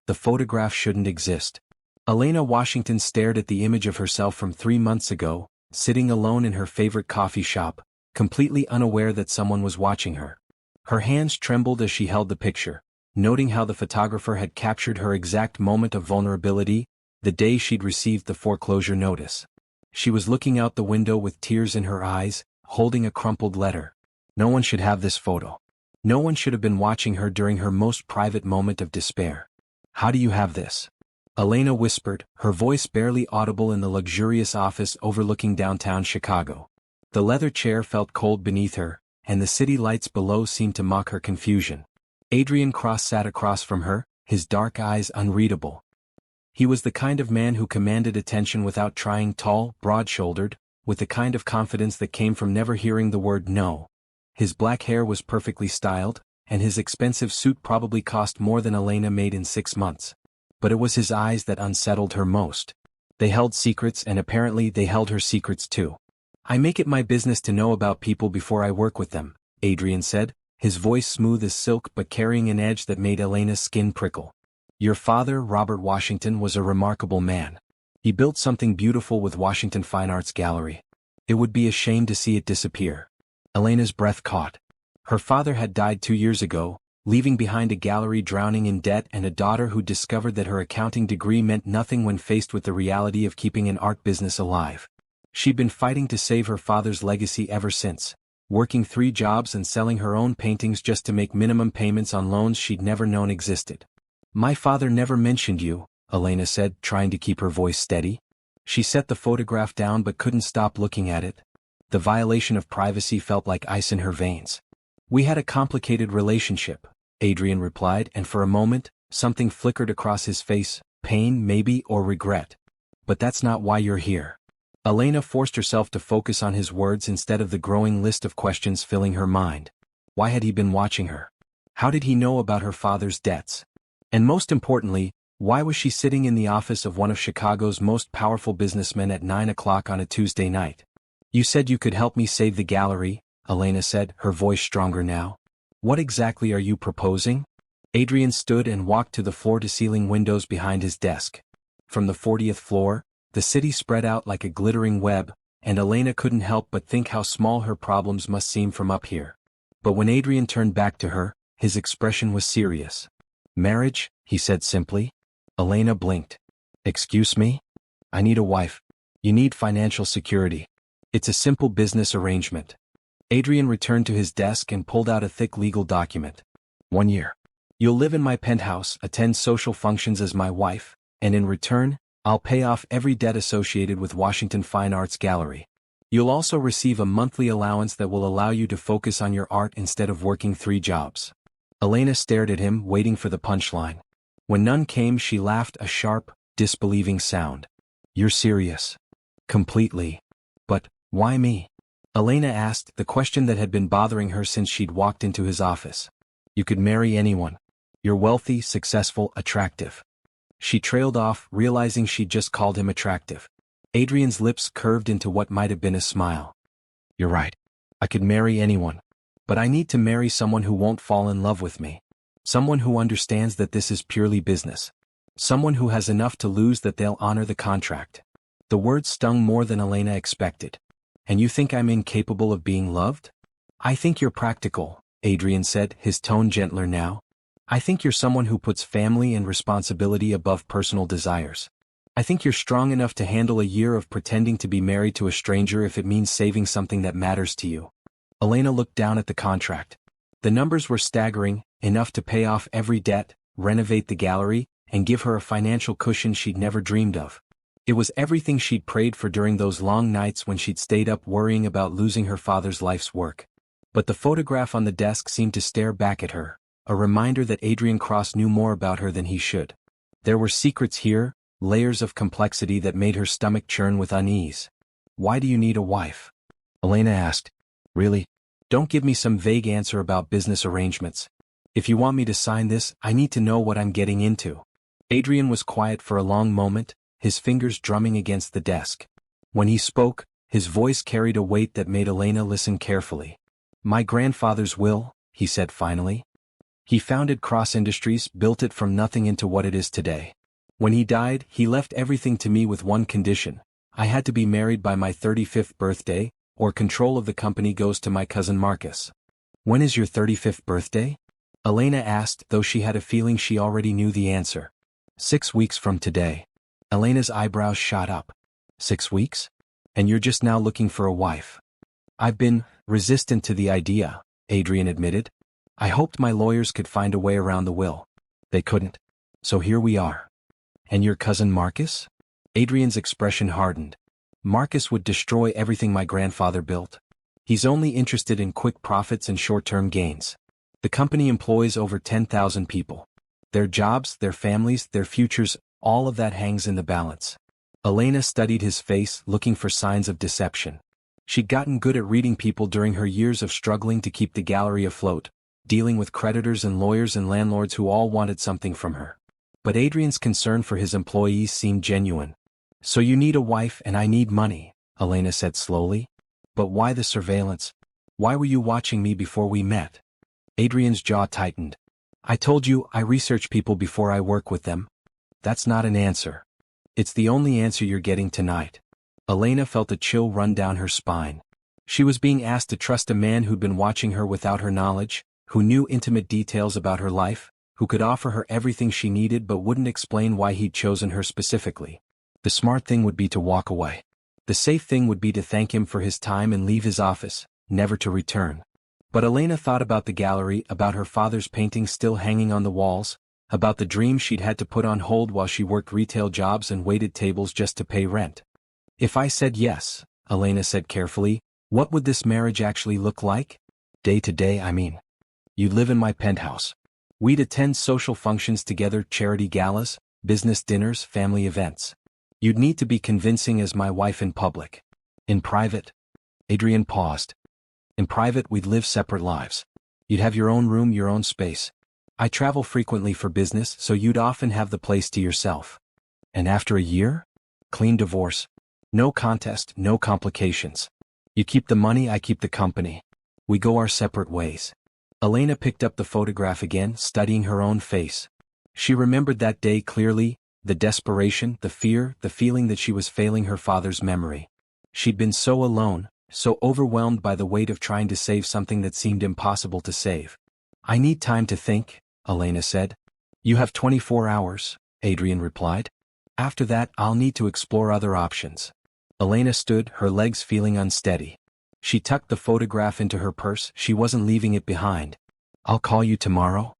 The photograph shouldn't exist. Elena Washington stared at the image of herself from 3 months ago, sitting alone in her favorite coffee shop, completely unaware that someone was watching her. Her hands trembled as she held the picture, noting how the photographer had captured her exact moment of vulnerability, the day she'd received the foreclosure notice. She was looking out the window with tears in her eyes, holding a crumpled letter. No one should have this photo. No one should have been watching her during her most private moment of despair. How do you have this? Elena whispered, her voice barely audible in the luxurious office overlooking downtown Chicago. The leather chair felt cold beneath her, and the city lights below seemed to mock her confusion. Adrian Cross sat across from her, his dark eyes unreadable. He was the kind of man who commanded attention without trying, tall, broad-shouldered, with the kind of confidence that came from never hearing the word no. His black hair was perfectly styled, and his expensive suit probably cost more than Elena made in 6 months. But it was his eyes that unsettled her most. They held secrets, and apparently they held her secrets too. I make it my business to know about people before I work with them, Adrian said, his voice smooth as silk but carrying an edge that made Elena's skin prickle. Your father, Robert Washington, was a remarkable man. He built something beautiful with Washington Fine Arts Gallery. It would be a shame to see it disappear. Elena's breath caught. Her father had died 2 years ago, leaving behind a gallery drowning in debt and a daughter who discovered that her accounting degree meant nothing when faced with the reality of keeping an art business alive. She'd been fighting to save her father's legacy ever since, working 3 jobs and selling her own paintings just to make minimum payments on loans she'd never known existed. My father never mentioned you, Elena said, trying to keep her voice steady. She set the photograph down but couldn't stop looking at it. The violation of privacy felt like ice in her veins. We had a complicated relationship, Adrian replied, and for a moment, something flickered across his face, pain maybe or regret. But that's not why you're here. Elena forced herself to focus on his words instead of the growing list of questions filling her mind. Why had he been watching her? How did he know about her father's debts? And most importantly, why was she sitting in the office of one of Chicago's most powerful businessmen at 9 o'clock on a Tuesday night? You said you could help me save the gallery, Elena said, her voice stronger now. What exactly are you proposing? Adrian stood and walked to the floor-to-ceiling windows behind his desk. From the 40th floor, the city spread out like a glittering web, and Elena couldn't help but think how small her problems must seem from up here. But when Adrian turned back to her, his expression was serious. Marriage, he said simply. Elena blinked. Excuse me? I need a wife. You need financial security. It's a simple business arrangement. Adrian returned to his desk and pulled out a thick legal document. 1 year. You'll live in my penthouse, attend social functions as my wife, and in return, I'll pay off every debt associated with Washington Fine Arts Gallery. You'll also receive a monthly allowance that will allow you to focus on your art instead of working 3 jobs. Elena stared at him, waiting for the punchline. When none came, she laughed, a sharp, disbelieving sound. You're serious. Completely. But why me? Elena asked, the question that had been bothering her since she'd walked into his office. You could marry anyone. You're wealthy, successful, attractive. She trailed off, realizing she'd just called him attractive. Adrian's lips curved into what might have been a smile. You're right. I could marry anyone. But I need to marry someone who won't fall in love with me. Someone who understands that this is purely business. Someone who has enough to lose that they'll honor the contract. The words stung more than Elena expected. And you think I'm incapable of being loved? I think you're practical, Adrian said, his tone gentler now. I think you're someone who puts family and responsibility above personal desires. I think you're strong enough to handle a year of pretending to be married to a stranger if it means saving something that matters to you. Elena looked down at the contract. The numbers were staggering, enough to pay off every debt, renovate the gallery, and give her a financial cushion she'd never dreamed of. It was everything she'd prayed for during those long nights when she'd stayed up worrying about losing her father's life's work. But the photograph on the desk seemed to stare back at her, a reminder that Adrian Cross knew more about her than he should. There were secrets here, layers of complexity that made her stomach churn with unease. Why do you need a wife? Elena asked. Really? Don't give me some vague answer about business arrangements. If you want me to sign this, I need to know what I'm getting into. Adrian was quiet for a long moment, his fingers drumming against the desk. When he spoke, his voice carried a weight that made Elena listen carefully. My grandfather's will, he said finally. He founded Cross Industries, built it from nothing into what it is today. When he died, he left everything to me with one condition. I had to be married by my 35th birthday, or control of the company goes to my cousin Marcus. When is your 35th birthday? Elena asked, though she had a feeling she already knew the answer. 6 weeks from today. Elena's eyebrows shot up. 6 weeks? And you're just now looking for a wife? I've been resistant to the idea, Adrian admitted. I hoped my lawyers could find a way around the will. They couldn't. So here we are. And your cousin Marcus? Adrian's expression hardened. Marcus would destroy everything my grandfather built. He's only interested in quick profits and short-term gains. The company employs over 10,000 people. Their jobs, their families, their futures, all of that hangs in the balance. Elena studied his face, looking for signs of deception. She'd gotten good at reading people during her years of struggling to keep the gallery afloat, dealing with creditors and lawyers and landlords who all wanted something from her. But Adrian's concern for his employees seemed genuine. So you need a wife and I need money, Elena said slowly. But why the surveillance? Why were you watching me before we met? Adrian's jaw tightened. I told you I research people before I work with them. That's not an answer. It's the only answer you're getting tonight. Elena felt a chill run down her spine. She was being asked to trust a man who'd been watching her without her knowledge, who knew intimate details about her life, who could offer her everything she needed but wouldn't explain why he'd chosen her specifically. The smart thing would be to walk away. The safe thing would be to thank him for his time and leave his office, never to return. But Elena thought about the gallery, about her father's paintings still hanging on the walls, about the dream she'd had to put on hold while she worked retail jobs and waited tables just to pay rent. If I said yes, Elena said carefully, what would this marriage actually look like? Day to day, I mean. You'd live in my penthouse. We'd attend social functions together, charity galas, business dinners, family events. You'd need to be convincing as my wife in public. In private? Adrian paused. In private, we'd live separate lives. You'd have your own room, your own space. I travel frequently for business, so you'd often have the place to yourself. And after a year? Clean divorce. No contest, no complications. You keep the money, I keep the company. We go our separate ways. Elena picked up the photograph again, studying her own face. She remembered that day clearly, the desperation, the fear, the feeling that she was failing her father's memory. She'd been so alone, so overwhelmed by the weight of trying to save something that seemed impossible to save. I need time to think, Elena said. You have 24 hours, Adrian replied. After that, I'll need to explore other options. Elena stood, her legs feeling unsteady. She tucked the photograph into her purse, she wasn't leaving it behind. I'll call you tomorrow.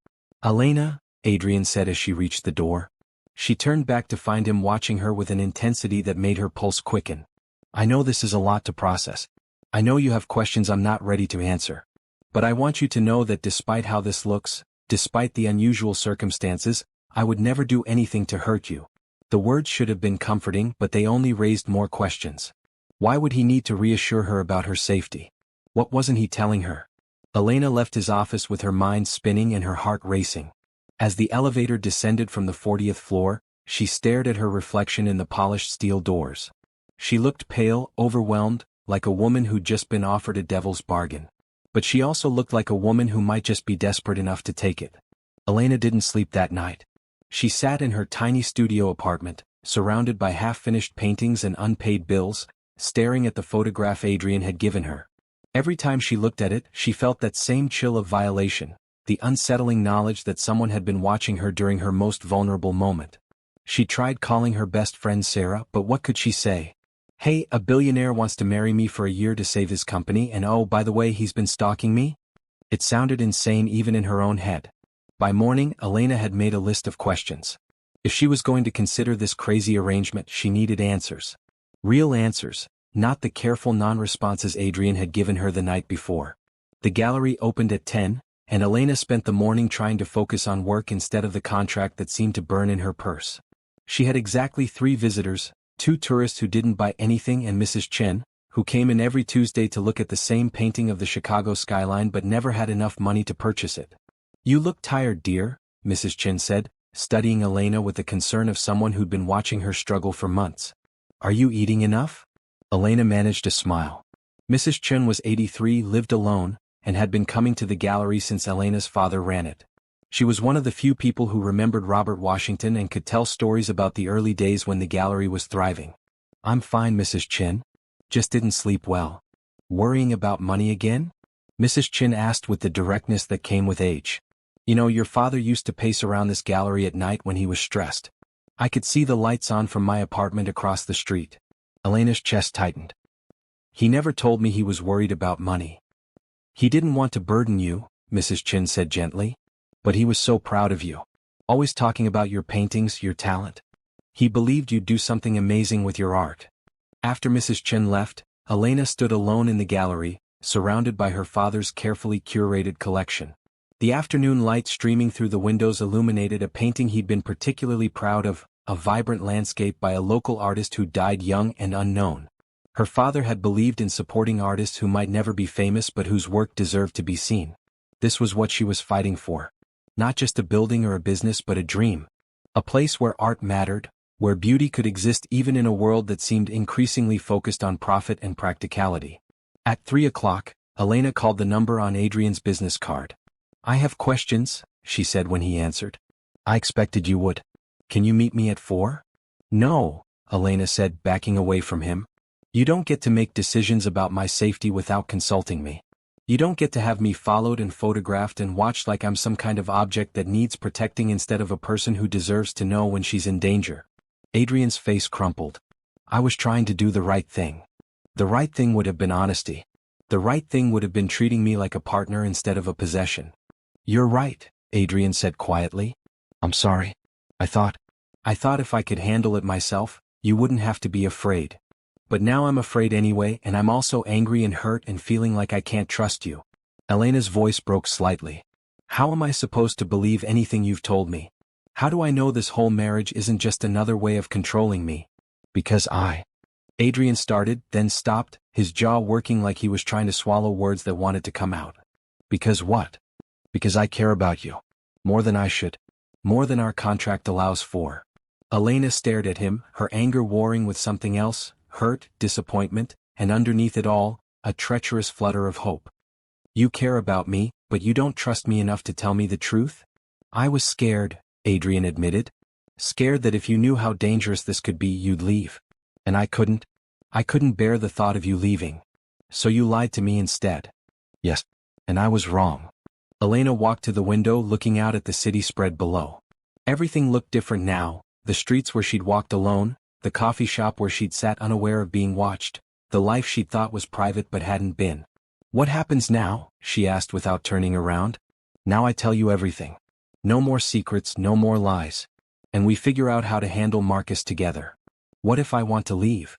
Elena, Adrian said as she reached the door. She turned back to find him watching her with an intensity that made her pulse quicken. I know this is a lot to process. I know you have questions I'm not ready to answer. But I want you to know that despite how this looks, despite the unusual circumstances, I would never do anything to hurt you. The words should have been comforting, but they only raised more questions. Why would he need to reassure her about her safety? What wasn't he telling her? Elena left his office with her mind spinning and her heart racing. As the elevator descended from the 40th floor, she stared at her reflection in the polished steel doors. She looked pale, overwhelmed, like a woman who'd just been offered a devil's bargain. But she also looked like a woman who might just be desperate enough to take it. Elena didn't sleep that night. She sat in her tiny studio apartment, surrounded by half-finished paintings and unpaid bills, staring at the photograph Adrian had given her. Every time she looked at it, she felt that same chill of violation, the unsettling knowledge that someone had been watching her during her most vulnerable moment. She tried calling her best friend Sarah, but what could she say? Hey, a billionaire wants to marry me for a year to save his company, and oh, by the way, he's been stalking me? It sounded insane even in her own head. By morning, Elena had made a list of questions. If she was going to consider this crazy arrangement, she needed answers. Real answers, not the careful non-responses Adrian had given her the night before. The gallery opened at 10, and Elena spent the morning trying to focus on work instead of the contract that seemed to burn in her purse. She had exactly 3 visitors, 2 tourists who didn't buy anything and Mrs. Chen, who came in every Tuesday to look at the same painting of the Chicago skyline but never had enough money to purchase it. You look tired, dear, Mrs. Chen said, studying Elena with the concern of someone who'd been watching her struggle for months. Are you eating enough? Elena managed a smile. Mrs. Chen was 83, lived alone, and had been coming to the gallery since Elena's father ran it. She was one of the few people who remembered Robert Washington and could tell stories about the early days when the gallery was thriving. "I'm fine, Mrs. Chin. Just didn't sleep well." "Worrying about money again?" Mrs. Chin asked with the directness that came with age. "You know, your father used to pace around this gallery at night when he was stressed. I could see the lights on from my apartment across the street." Elena's chest tightened. "He never told me he was worried about money." "He didn't want to burden you," Mrs. Chin said gently. "But he was so proud of you. Always talking about your paintings, your talent. He believed you'd do something amazing with your art." After Mrs. Chin left, Elena stood alone in the gallery, surrounded by her father's carefully curated collection. The afternoon light streaming through the windows illuminated a painting he'd been particularly proud of, a vibrant landscape by a local artist who died young and unknown. Her father had believed in supporting artists who might never be famous but whose work deserved to be seen. This was what she was fighting for. Not just a building or a business but a dream. A place where art mattered, where beauty could exist even in a world that seemed increasingly focused on profit and practicality. At 3 o'clock, Elena called the number on Adrian's business card. "I have questions," she said when he answered. "I expected you would. Can you meet me at 4? "No," Elena said, backing away from him. "You don't get to make decisions about my safety without consulting me. You don't get to have me followed and photographed and watched like I'm some kind of object that needs protecting instead of a person who deserves to know when she's in danger." Adrian's face crumpled. "I was trying to do the right thing. The right thing would have been honesty. The right thing would have been treating me like a partner instead of a possession." "You're right," Adrian said quietly. "I'm sorry. I thought if I could handle it myself, you wouldn't have to be afraid. But now I'm afraid anyway, and I'm also angry and hurt and feeling like I can't trust you." Elena's voice broke slightly. "How am I supposed to believe anything you've told me? How do I know this whole marriage isn't just another way of controlling me? Because Adrian started, then stopped, his jaw working like he was trying to swallow words that wanted to come out. "Because what?" "Because I care about you. More than I should. More than our contract allows for." Elena stared at him, her anger warring with something else, hurt, disappointment, and underneath it all, a treacherous flutter of hope. "You care about me, but you don't trust me enough to tell me the truth?" "I was scared," Adrian admitted. "Scared that if you knew how dangerous this could be, you'd leave. And I couldn't bear the thought of you leaving. So you lied to me instead." "Yes. And I was wrong." Elena walked to the window looking out at the city spread below. Everything looked different now, the streets where she'd walked alone, the coffee shop where she'd sat unaware of being watched, the life she'd thought was private but hadn't been. "What happens now?" she asked without turning around. "Now I tell you everything. No more secrets, no more lies. And we figure out how to handle Marcus together. What if I want to leave?"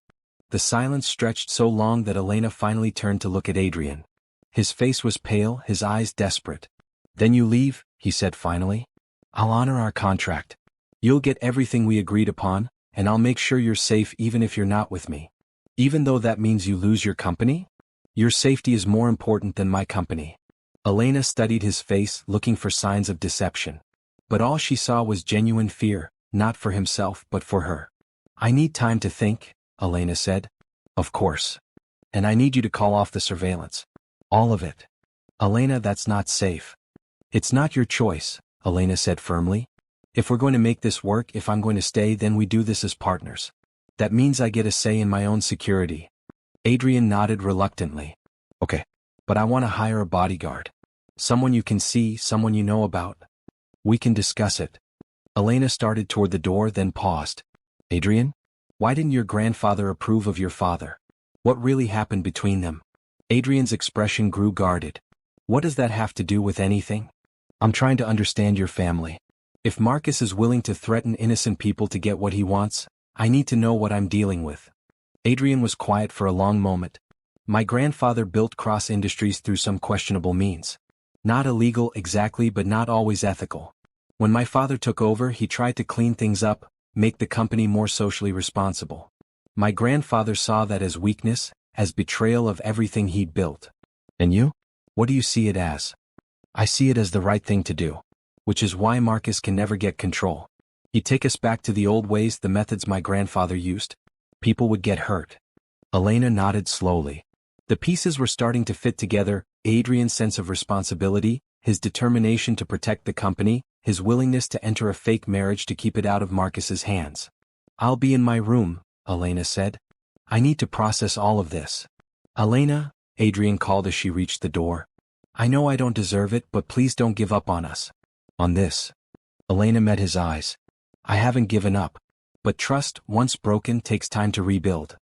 The silence stretched so long that Elena finally turned to look at Adrian. His face was pale, his eyes desperate. "Then you leave," he said finally. "I'll honor our contract. You'll get everything we agreed upon, and I'll make sure you're safe even if you're not with me. Even though that means you lose your company? Your safety is more important than my company." Elena studied his face, looking for signs of deception. But all she saw was genuine fear, not for himself but for her. "I need time to think," Elena said. "Of course. And I need you to call off the surveillance. All of it." "Elena, that's not safe." "It's not your choice," Elena said firmly. "If we're going to make this work, if I'm going to stay, then we do this as partners. That means I get a say in my own security." Adrian nodded reluctantly. "Okay. But I want to hire a bodyguard. Someone you can see, someone you know about. We can discuss it." Elena started toward the door then paused. "Adrian? Why didn't your grandfather approve of your father? What really happened between them?" Adrian's expression grew guarded. "What does that have to do with anything? I'm trying to understand your family. If Marcus is willing to threaten innocent people to get what he wants, I need to know what I'm dealing with." Adrian was quiet for a long moment. "My grandfather built Cross Industries through some questionable means. Not illegal exactly, but not always ethical. When my father took over, he tried to clean things up, make the company more socially responsible. My grandfather saw that as weakness, as betrayal of everything he'd built. And you? What do you see it as?" "I see it as the right thing to do. Which is why Marcus can never get control. He'd take us back to the old ways, the methods my grandfather used. People would get hurt." Elena nodded slowly. The pieces were starting to fit together, Adrian's sense of responsibility, his determination to protect the company, his willingness to enter a fake marriage to keep it out of Marcus's hands. "I'll be in my room," Elena said. "I need to process all of this." "Elena," Adrian called as she reached the door. "I know I don't deserve it, but please don't give up on us." "On this?" Elena met his eyes. "I haven't given up. But trust, once broken, takes time to rebuild."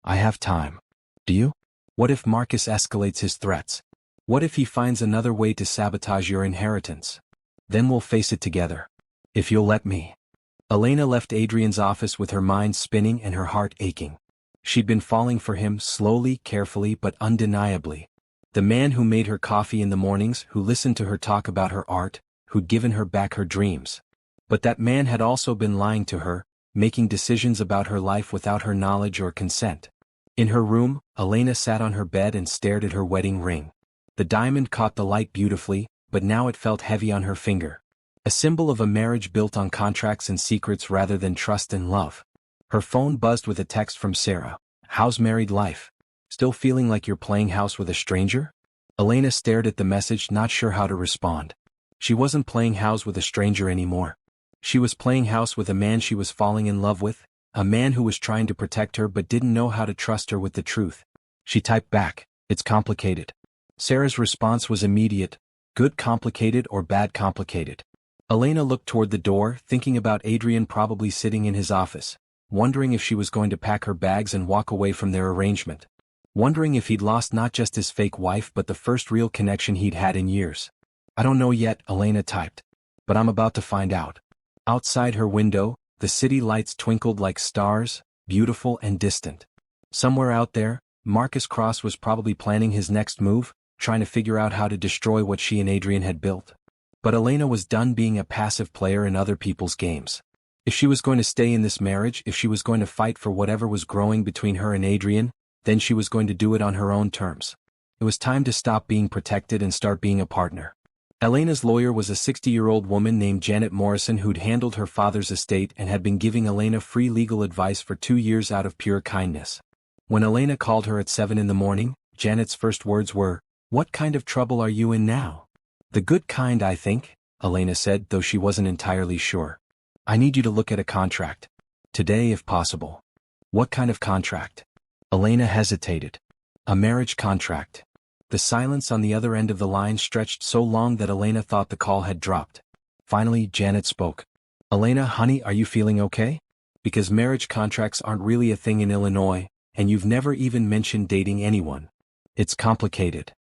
"I have time." "Do you? What if Marcus escalates his threats? What if he finds another way to sabotage your inheritance? Then we'll face it together. If you'll let me." Elena left Adrian's office with her mind spinning and her heart aching. She'd been falling for him, slowly, carefully, but undeniably. The man who made her coffee in the mornings, who listened to her talk about her art, who'd given her back her dreams. But that man had also been lying to her, making decisions about her life without her knowledge or consent. In her room, Elena sat on her bed and stared at her wedding ring. The diamond caught the light beautifully, but now it felt heavy on her finger. A symbol of a marriage built on contracts and secrets rather than trust and love. Her phone buzzed with a text from Sarah. "How's married life? Still feeling like you're playing house with a stranger?" Elena stared at the message, not sure how to respond. She wasn't playing house with a stranger anymore. She was playing house with a man she was falling in love with, a man who was trying to protect her but didn't know how to trust her with the truth. She typed back, "It's complicated." Sarah's response was immediate, "Good complicated or bad complicated?" Elena looked toward the door, thinking about Adrian probably sitting in his office, wondering if she was going to pack her bags and walk away from their arrangement. Wondering if he'd lost not just his fake wife but the first real connection he'd had in years. "I don't know yet," Elena typed. "But I'm about to find out." Outside her window, the city lights twinkled like stars, beautiful and distant. Somewhere out there, Marcus Cross was probably planning his next move, trying to figure out how to destroy what she and Adrian had built. But Elena was done being a passive player in other people's games. If she was going to stay in this marriage, if she was going to fight for whatever was growing between her and Adrian, then she was going to do it on her own terms. It was time to stop being protected and start being a partner. Elena's lawyer was a 60-year-old woman named Janet Morrison who'd handled her father's estate and had been giving Elena free legal advice for 2 years out of pure kindness. When Elena called her at 7 in the morning, Janet's first words were, "What kind of trouble are you in now?" "The good kind, I think," Elena said, though she wasn't entirely sure. "I need you to look at a contract. Today if possible." "What kind of contract?" Elena hesitated. "A marriage contract." The silence on the other end of the line stretched so long that Elena thought the call had dropped. Finally, Janet spoke. "Elena, honey, are you feeling okay? Because marriage contracts aren't really a thing in Illinois, and you've never even mentioned dating anyone. It's complicated."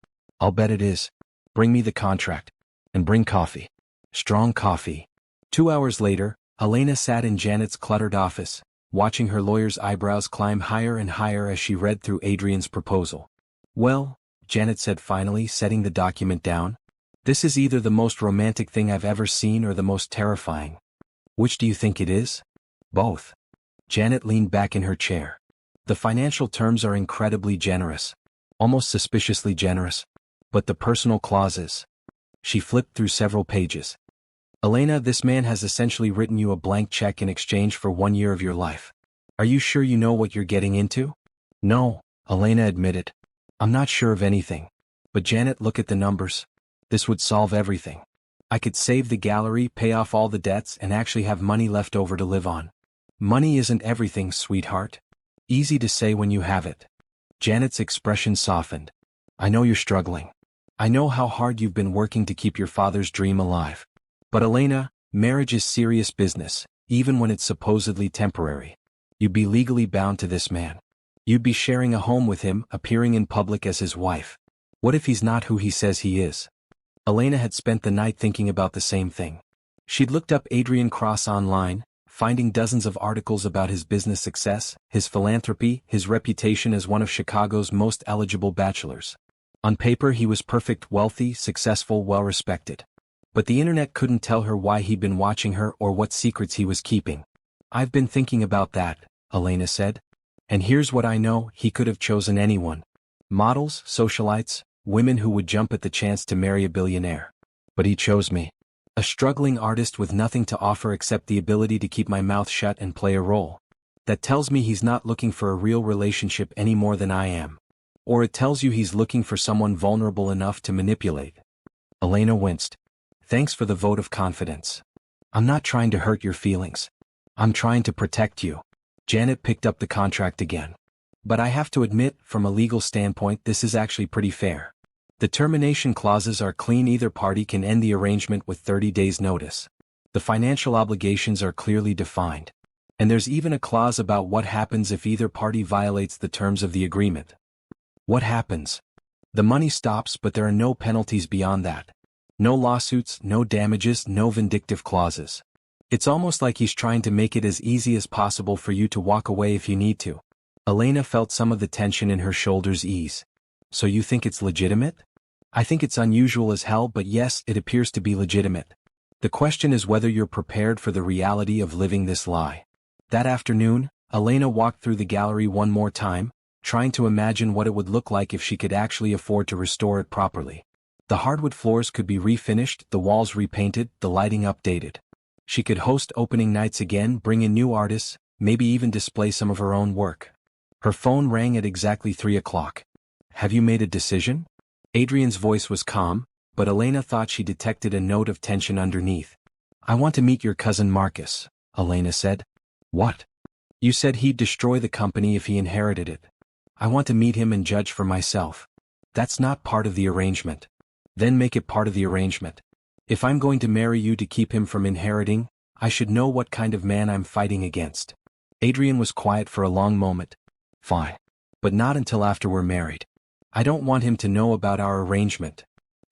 "I'll bet it is. Bring me the contract. And bring coffee. Strong coffee." 2 hours later, Elena sat in Janet's cluttered office, watching her lawyer's eyebrows climb higher and higher as she read through Adrian's proposal. "Well," Janet said finally, setting the document down, "this is either the most romantic thing I've ever seen or the most terrifying. Which do you think it is?" "Both." Janet leaned back in her chair. "The financial terms are incredibly generous. Almost suspiciously generous. But the personal clauses." She flipped through several pages. "Elena, this man has essentially written you a blank check in exchange for 1 year of your life. Are you sure you know what you're getting into?" "No," Elena admitted. "I'm not sure of anything. But Janet, look at the numbers. This would solve everything. I could save the gallery, pay off all the debts, and actually have money left over to live on. Money isn't everything, sweetheart. Easy to say when you have it." Janet's expression softened. "I know you're struggling. I know how hard you've been working to keep your father's dream alive. But Elena, marriage is serious business, even when it's supposedly temporary. You'd be legally bound to this man. You'd be sharing a home with him, appearing in public as his wife. What if he's not who he says he is?" Elena had spent the night thinking about the same thing. She'd looked up Adrian Cross online, finding dozens of articles about his business success, his philanthropy, his reputation as one of Chicago's most eligible bachelors. On paper he was perfect, wealthy, successful, well-respected. But the internet couldn't tell her why he'd been watching her or what secrets he was keeping. "I've been thinking about that," Elena said. "And here's what I know, he could have chosen anyone. Models, socialites, women who would jump at the chance to marry a billionaire. But he chose me. A struggling artist with nothing to offer except the ability to keep my mouth shut and play a role. That tells me he's not looking for a real relationship any more than I am. Or it tells you he's looking for someone vulnerable enough to manipulate." Elena winced. Thanks for the vote of confidence. I'm not trying to hurt your feelings. I'm trying to protect you. Janet picked up the contract again. But I have to admit, from a legal standpoint, this is actually pretty fair. The termination clauses are clean. Either party can end the arrangement with 30 days' notice. The financial obligations are clearly defined. And there's even a clause about what happens if either party violates the terms of the agreement. What happens? The money stops, but there are no penalties beyond that. No lawsuits, no damages, no vindictive clauses. It's almost like he's trying to make it as easy as possible for you to walk away if you need to. Elena felt some of the tension in her shoulders ease. So you think it's legitimate? I think it's unusual as hell, but yes, it appears to be legitimate. The question is whether you're prepared for the reality of living this lie. That afternoon, Elena walked through the gallery one more time, trying to imagine what it would look like if she could actually afford to restore it properly. The hardwood floors could be refinished, the walls repainted, the lighting updated. She could host opening nights again, bring in new artists, maybe even display some of her own work. Her phone rang at exactly 3 o'clock. Have you made a decision? Adrian's voice was calm, but Elena thought she detected a note of tension underneath. I want to meet your cousin Marcus, Elena said. What? You said he'd destroy the company if he inherited it. I want to meet him and judge for myself. That's not part of the arrangement. Then make it part of the arrangement. If I'm going to marry you to keep him from inheriting, I should know what kind of man I'm fighting against. Adrian was quiet for a long moment. Fine. But not until after we're married. I don't want him to know about our arrangement.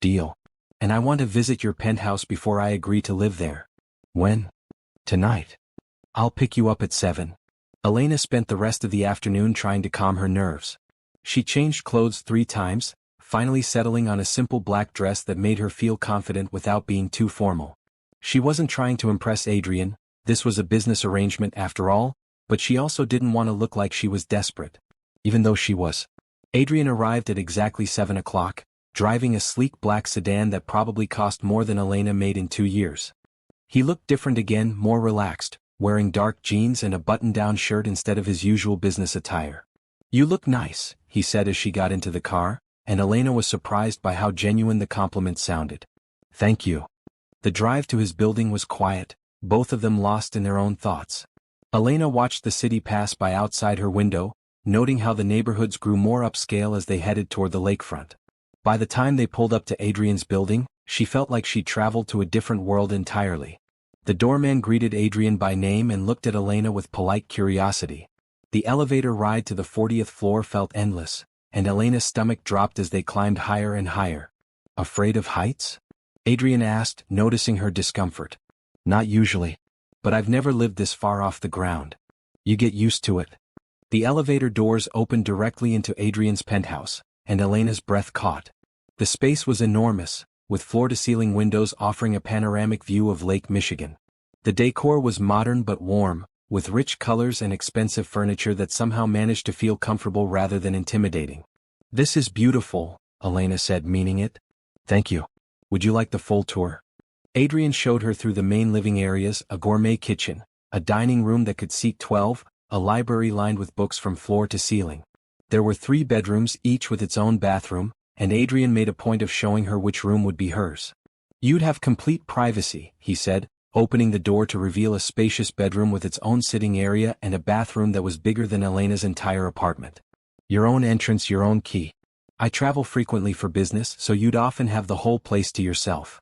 Deal. And I want to visit your penthouse before I agree to live there. When? Tonight. I'll pick you up at 7. Elena spent the rest of the afternoon trying to calm her nerves. She changed clothes 3 times, finally settling on a simple black dress that made her feel confident without being too formal. She wasn't trying to impress Adrian, this was a business arrangement after all, but she also didn't want to look like she was desperate. Even though she was. Adrian arrived at exactly 7 o'clock, driving a sleek black sedan that probably cost more than Elena made in 2 years. He looked different again, more relaxed, wearing dark jeans and a button-down shirt instead of his usual business attire. You look nice, he said as she got into the car, and Elena was surprised by how genuine the compliment sounded. Thank you. The drive to his building was quiet, both of them lost in their own thoughts. Elena watched the city pass by outside her window, noting how the neighborhoods grew more upscale as they headed toward the lakefront. By the time they pulled up to Adrian's building, she felt like she'd traveled to a different world entirely. The doorman greeted Adrian by name and looked at Elena with polite curiosity. The elevator ride to the 40th floor felt endless, and Elena's stomach dropped as they climbed higher and higher. Afraid of heights? Adrian asked, noticing her discomfort. Not usually. But I've never lived this far off the ground. You get used to it. The elevator doors opened directly into Adrian's penthouse, and Elena's breath caught. The space was enormous, with floor-to-ceiling windows offering a panoramic view of Lake Michigan. The decor was modern but warm, with rich colors and expensive furniture that somehow managed to feel comfortable rather than intimidating. This is beautiful, Elena said, meaning it. Thank you. Would you like the full tour? Adrian showed her through the main living areas, a gourmet kitchen, a dining room that could seat 12, a library lined with books from floor to ceiling. There were 3 bedrooms, each with its own bathroom, and Adrian made a point of showing her which room would be hers. You'd have complete privacy, he said, opening the door to reveal a spacious bedroom with its own sitting area and a bathroom that was bigger than Elena's entire apartment. Your own entrance, your own key. I travel frequently for business, so you'd often have the whole place to yourself.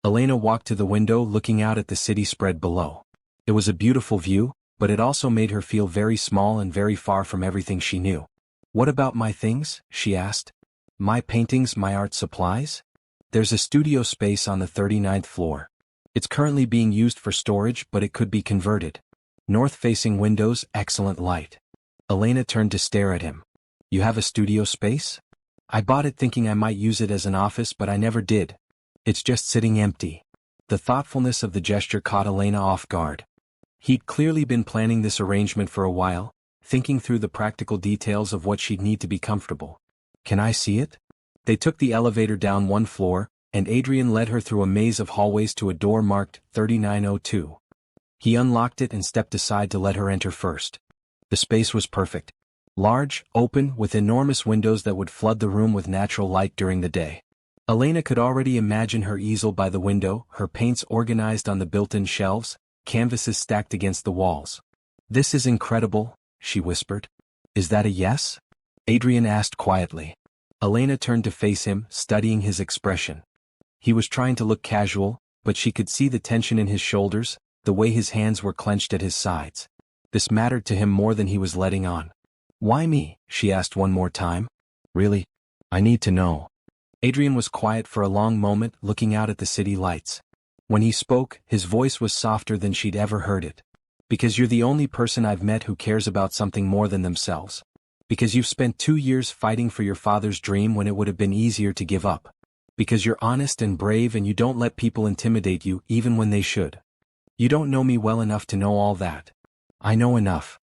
Elena walked to the window, looking out at the city spread below. It was a beautiful view, but it also made her feel very small and very far from everything she knew. What about my things? She asked. My paintings, my art supplies? There's a studio space on the 39th floor. It's currently being used for storage, but it could be converted. North-facing windows, excellent light. Elena turned to stare at him. You have a studio space? I bought it thinking I might use it as an office, but I never did. It's just sitting empty. The thoughtfulness of the gesture caught Elena off guard. He'd clearly been planning this arrangement for a while, thinking through the practical details of what she'd need to be comfortable. Can I see it? They took the elevator down 1 floor, and Adrian led her through a maze of hallways to a door marked 3902. He unlocked it and stepped aside to let her enter first. The space was perfect. Large, open, with enormous windows that would flood the room with natural light during the day. Elena could already imagine her easel by the window, her paints organized on the built-in shelves, canvases stacked against the walls. "This is incredible," she whispered. "Is that a yes?" Adrian asked quietly. Elena turned to face him, studying his expression. He was trying to look casual, but she could see the tension in his shoulders, the way his hands were clenched at his sides. This mattered to him more than he was letting on. "Why me?" she asked one more time. "Really? I need to know." Adrian was quiet for a long moment, looking out at the city lights. When he spoke, his voice was softer than she'd ever heard it. "Because you're the only person I've met who cares about something more than themselves. Because you've spent 2 years fighting for your father's dream when it would have been easier to give up. Because you're honest and brave and you don't let people intimidate you even when they should. You don't know me well enough to know all that." "I know enough."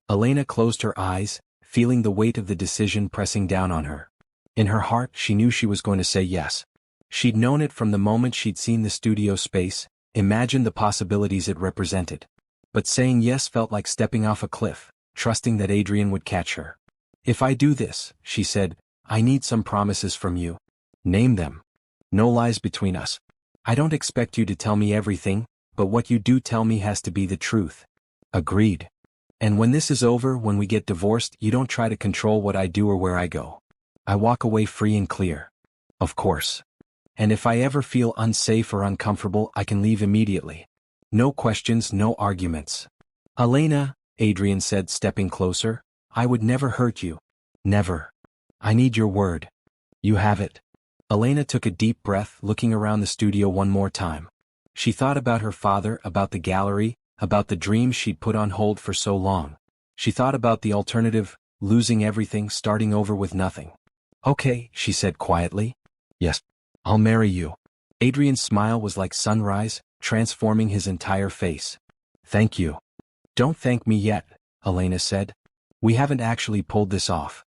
Elena closed her eyes, feeling the weight of the decision pressing down on her. In her heart, she knew she was going to say yes. She'd known it from the moment she'd seen the studio space, imagined the possibilities it represented. But saying yes felt like stepping off a cliff, trusting that Adrian would catch her. "If I do this," she said, "I need some promises from you. Name them. No lies between us. I don't expect you to tell me everything, but what you do tell me has to be the truth." "Agreed. And when this is over, when we get divorced, you don't try to control what I do or where I go. I walk away free and clear." "Of course. And if I ever feel unsafe or uncomfortable, I can leave immediately. No questions, no arguments." "Elena," Adrian said, stepping closer, "I would never hurt you. Never. I need your word." "You have it." Elena took a deep breath, looking around the studio one more time. She thought about her father, about the gallery, about the dreams she'd put on hold for so long. She thought about the alternative, losing everything, starting over with nothing. "Okay," she said quietly. "Yes. I'll marry you." Adrian's smile was like sunrise, transforming his entire face. "Thank you." "Don't thank me yet," Elena said. "We haven't actually pulled this off."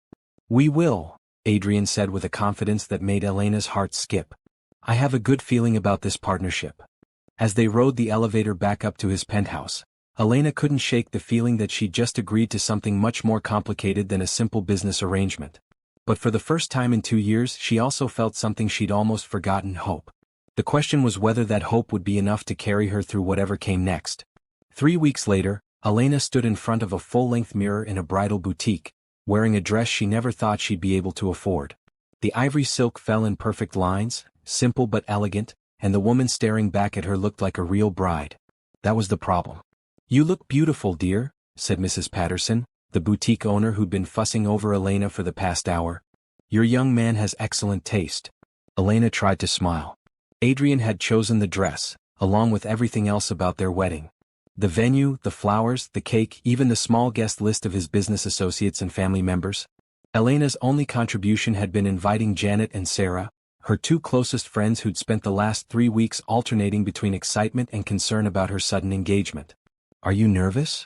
"We will," Adrian said with a confidence that made Elena's heart skip. "I have a good feeling about this partnership." As they rode the elevator back up to his penthouse, Elena couldn't shake the feeling that she'd just agreed to something much more complicated than a simple business arrangement. But for the first time in 2 years, she also felt something she'd almost forgotten: hope. The question was whether that hope would be enough to carry her through whatever came next. 3 weeks later, Elena stood in front of a full-length mirror in a bridal boutique, wearing a dress she never thought she'd be able to afford. The ivory silk fell in perfect lines, simple but elegant, and the woman staring back at her looked like a real bride. That was the problem. "You look beautiful, dear," said Mrs. Patterson, the boutique owner who'd been fussing over Elena for the past hour. "Your young man has excellent taste." Elena tried to smile. Adrian had chosen the dress, along with everything else about their wedding. The venue, the flowers, the cake, even the small guest list of his business associates and family members. Elena's only contribution had been inviting Janet and Sarah, her 2 closest friends who'd spent the last 3 weeks alternating between excitement and concern about her sudden engagement. "Are you nervous?"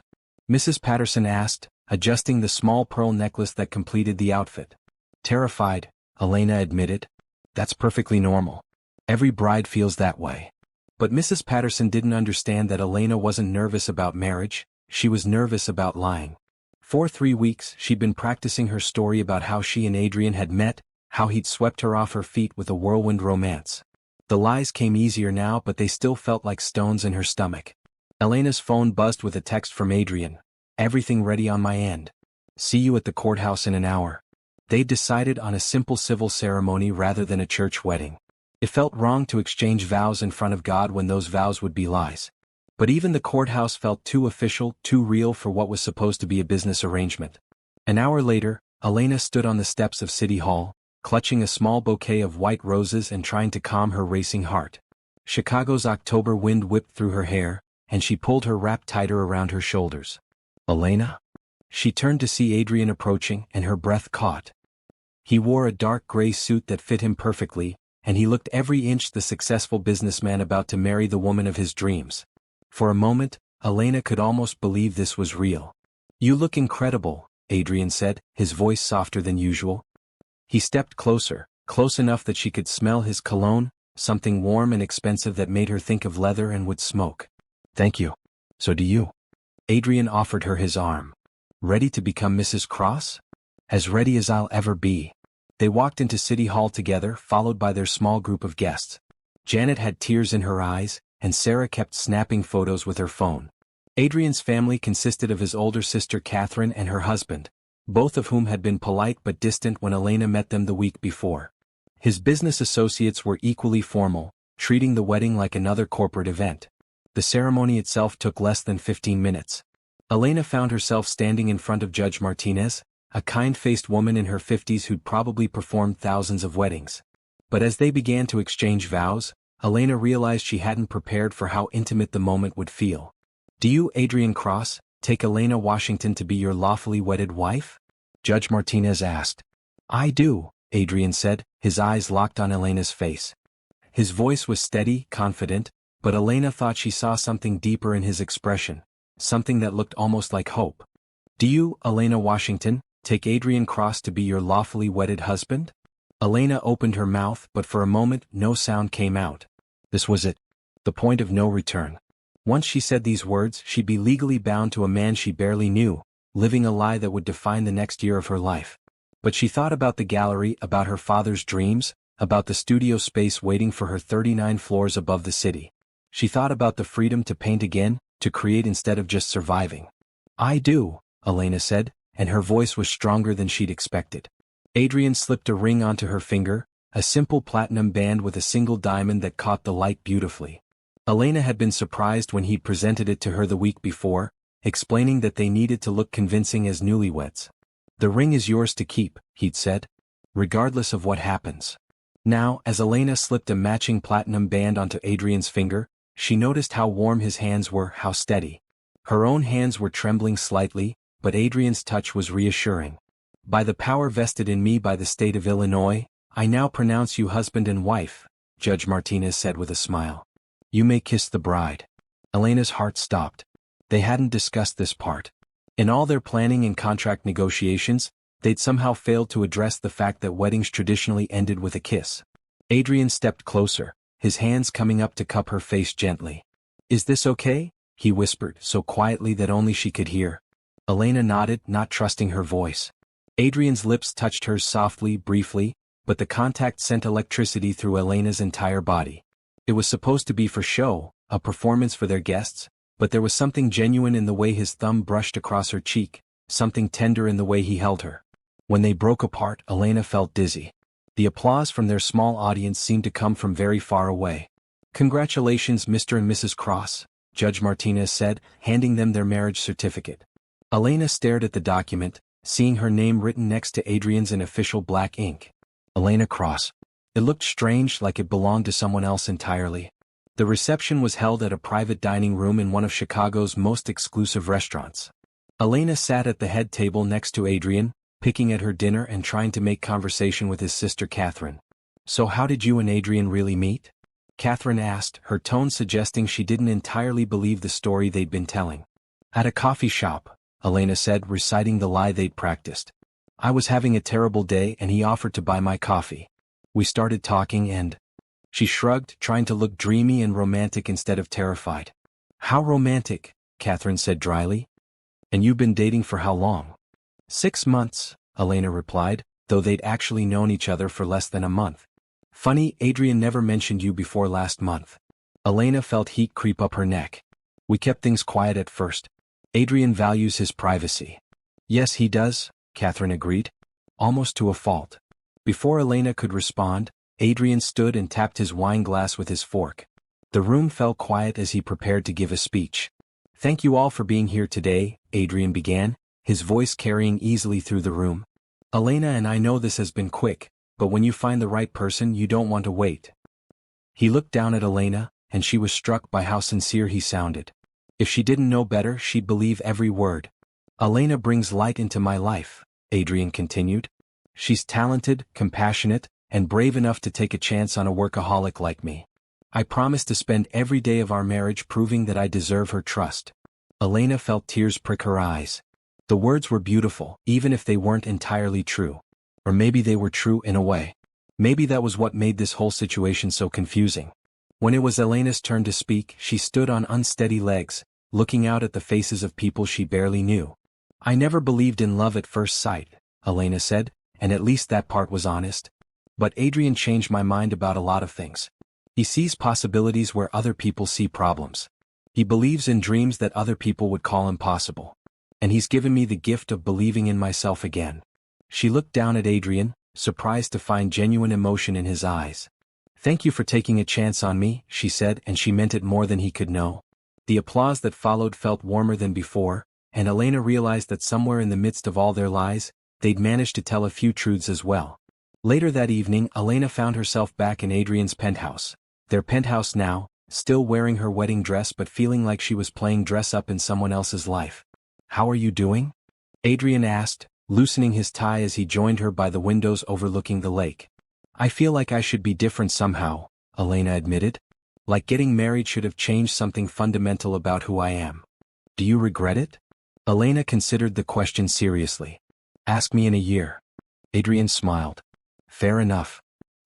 Mrs. Patterson asked, adjusting the small pearl necklace that completed the outfit. "Terrified," Elena admitted. "That's perfectly normal. Every bride feels that way." But Mrs. Patterson didn't understand that Elena wasn't nervous about marriage, she was nervous about lying. For 3 weeks, she'd been practicing her story about how she and Adrian had met, how he'd swept her off her feet with a whirlwind romance. The lies came easier now, but they still felt like stones in her stomach. Elena's phone buzzed with a text from Adrian. "Everything ready on my end. See you at the courthouse in an hour." They'd decided on a simple civil ceremony rather than a church wedding. It felt wrong to exchange vows in front of God when those vows would be lies. But even the courthouse felt too official, too real for what was supposed to be a business arrangement. An hour later, Elena stood on the steps of City Hall, clutching a small bouquet of white roses and trying to calm her racing heart. Chicago's October wind whipped through her hair, and she pulled her wrap tighter around her shoulders. "Elena?" She turned to see Adrian approaching, and her breath caught. He wore a dark gray suit that fit him perfectly, and he looked every inch the successful businessman about to marry the woman of his dreams. For a moment, Elena could almost believe this was real. "You look incredible," Adrian said, his voice softer than usual. He stepped closer, close enough that she could smell his cologne, something warm and expensive that made her think of leather and wood smoke. "Thank you. So do you." Adrian offered her his arm. "Ready to become Mrs. Cross?" "As ready as I'll ever be." They walked into City Hall together, followed by their small group of guests. Janet had tears in her eyes, and Sarah kept snapping photos with her phone. Adrian's family consisted of his older sister Catherine and her husband, both of whom had been polite but distant when Elena met them the week before. His business associates were equally formal, treating the wedding like another corporate event. The ceremony itself took less than 15 minutes. Elena found herself standing in front of Judge Martinez, a kind-faced woman in her 50s who'd probably performed thousands of weddings. But as they began to exchange vows, Elena realized she hadn't prepared for how intimate the moment would feel. "Do you, Adrian Cross, take Elena Washington to be your lawfully wedded wife?" Judge Martinez asked. "I do," Adrian said, his eyes locked on Elena's face. His voice was steady, confident, but Elena thought she saw something deeper in his expression, something that looked almost like hope. "Do you, Elena Washington, take Adrian Cross to be your lawfully wedded husband?" Elena opened her mouth, but for a moment no sound came out. This was it. The point of no return. Once she said these words, she'd be legally bound to a man she barely knew, living a lie that would define the next year of her life. But she thought about the gallery, about her father's dreams, about the studio space waiting for her 39 floors above the city. She thought about the freedom to paint again, to create instead of just surviving. "I do," Elena said, and her voice was stronger than she'd expected. Adrian slipped a ring onto her finger, a simple platinum band with a single diamond that caught the light beautifully. Elena had been surprised when he presented it to her the week before, explaining that they needed to look convincing as newlyweds. "The ring is yours to keep," he'd said, "regardless of what happens." Now, as Elena slipped a matching platinum band onto Adrian's finger, she noticed how warm his hands were, how steady. Her own hands were trembling slightly, but Adrian's touch was reassuring. "By the power vested in me by the state of Illinois, I now pronounce you husband and wife," Judge Martinez said with a smile. "You may kiss the bride." Elena's heart stopped. They hadn't discussed this part. In all their planning and contract negotiations, they'd somehow failed to address the fact that weddings traditionally ended with a kiss. Adrian stepped closer, his hands coming up to cup her face gently. "Is this okay?" he whispered, so quietly that only she could hear. Elena nodded, not trusting her voice. Adrian's lips touched hers softly, briefly, but the contact sent electricity through Elena's entire body. It was supposed to be for show, a performance for their guests, but there was something genuine in the way his thumb brushed across her cheek, something tender in the way he held her. When they broke apart, Elena felt dizzy. The applause from their small audience seemed to come from very far away. "Congratulations, Mr. and Mrs. Cross," Judge Martinez said, handing them their marriage certificate. Elena stared at the document, seeing her name written next to Adrian's in official black ink. Elena Cross. It looked strange, like it belonged to someone else entirely. The reception was held at a private dining room in one of Chicago's most exclusive restaurants. Elena sat at the head table next to Adrian, picking at her dinner and trying to make conversation with his sister Catherine. "So how did you and Adrian really meet?" Catherine asked, her tone suggesting she didn't entirely believe the story they'd been telling. "At a coffee shop," Elena said, reciting the lie they'd practiced. "I was having a terrible day and he offered to buy my coffee. We started talking and—" She shrugged, trying to look dreamy and romantic instead of terrified. "How romantic," Catherine said dryly. "And you've been dating for how long?" 6 months, Elena replied, though they'd actually known each other for less than a month. "Funny, Adrian never mentioned you before last month." Elena felt heat creep up her neck. "We kept things quiet at first. Adrian values his privacy." "Yes, he does," Catherine agreed. "Almost to a fault." Before Elena could respond, Adrian stood and tapped his wine glass with his fork. The room fell quiet as he prepared to give a speech. "Thank you all for being here today," Adrian began, his voice carrying easily through the room. "Elena and I know this has been quick, but when you find the right person you don't want to wait." He looked down at Elena, and she was struck by how sincere he sounded. If she didn't know better, she'd believe every word. "Elena brings light into my life," Adrian continued. "She's talented, compassionate, and brave enough to take a chance on a workaholic like me. I promise to spend every day of our marriage proving that I deserve her trust." Elena felt tears prick her eyes. The words were beautiful, even if they weren't entirely true. Or maybe they were true in a way. Maybe that was what made this whole situation so confusing. When it was Elena's turn to speak, she stood on unsteady legs, looking out at the faces of people she barely knew. "I never believed in love at first sight," Elena said, and at least that part was honest. But Adrian changed my mind about a lot of things. He sees possibilities where other people see problems. He believes in dreams that other people would call impossible. And he's given me the gift of believing in myself again. She looked down at Adrian, surprised to find genuine emotion in his eyes. "Thank you for taking a chance on me," she said, and she meant it more than he could know. The applause that followed felt warmer than before, and Elena realized that somewhere in the midst of all their lies, they'd managed to tell a few truths as well. Later that evening, Elena found herself back in Adrian's penthouse. Their penthouse now, still wearing her wedding dress but feeling like she was playing dress-up in someone else's life. "How are you doing?" Adrian asked, loosening his tie as he joined her by the windows overlooking the lake. "I feel like I should be different somehow," Elena admitted. "Like getting married should have changed something fundamental about who I am." "Do you regret it?" Elena considered the question seriously. "Ask me in a year." Adrian smiled. "Fair enough."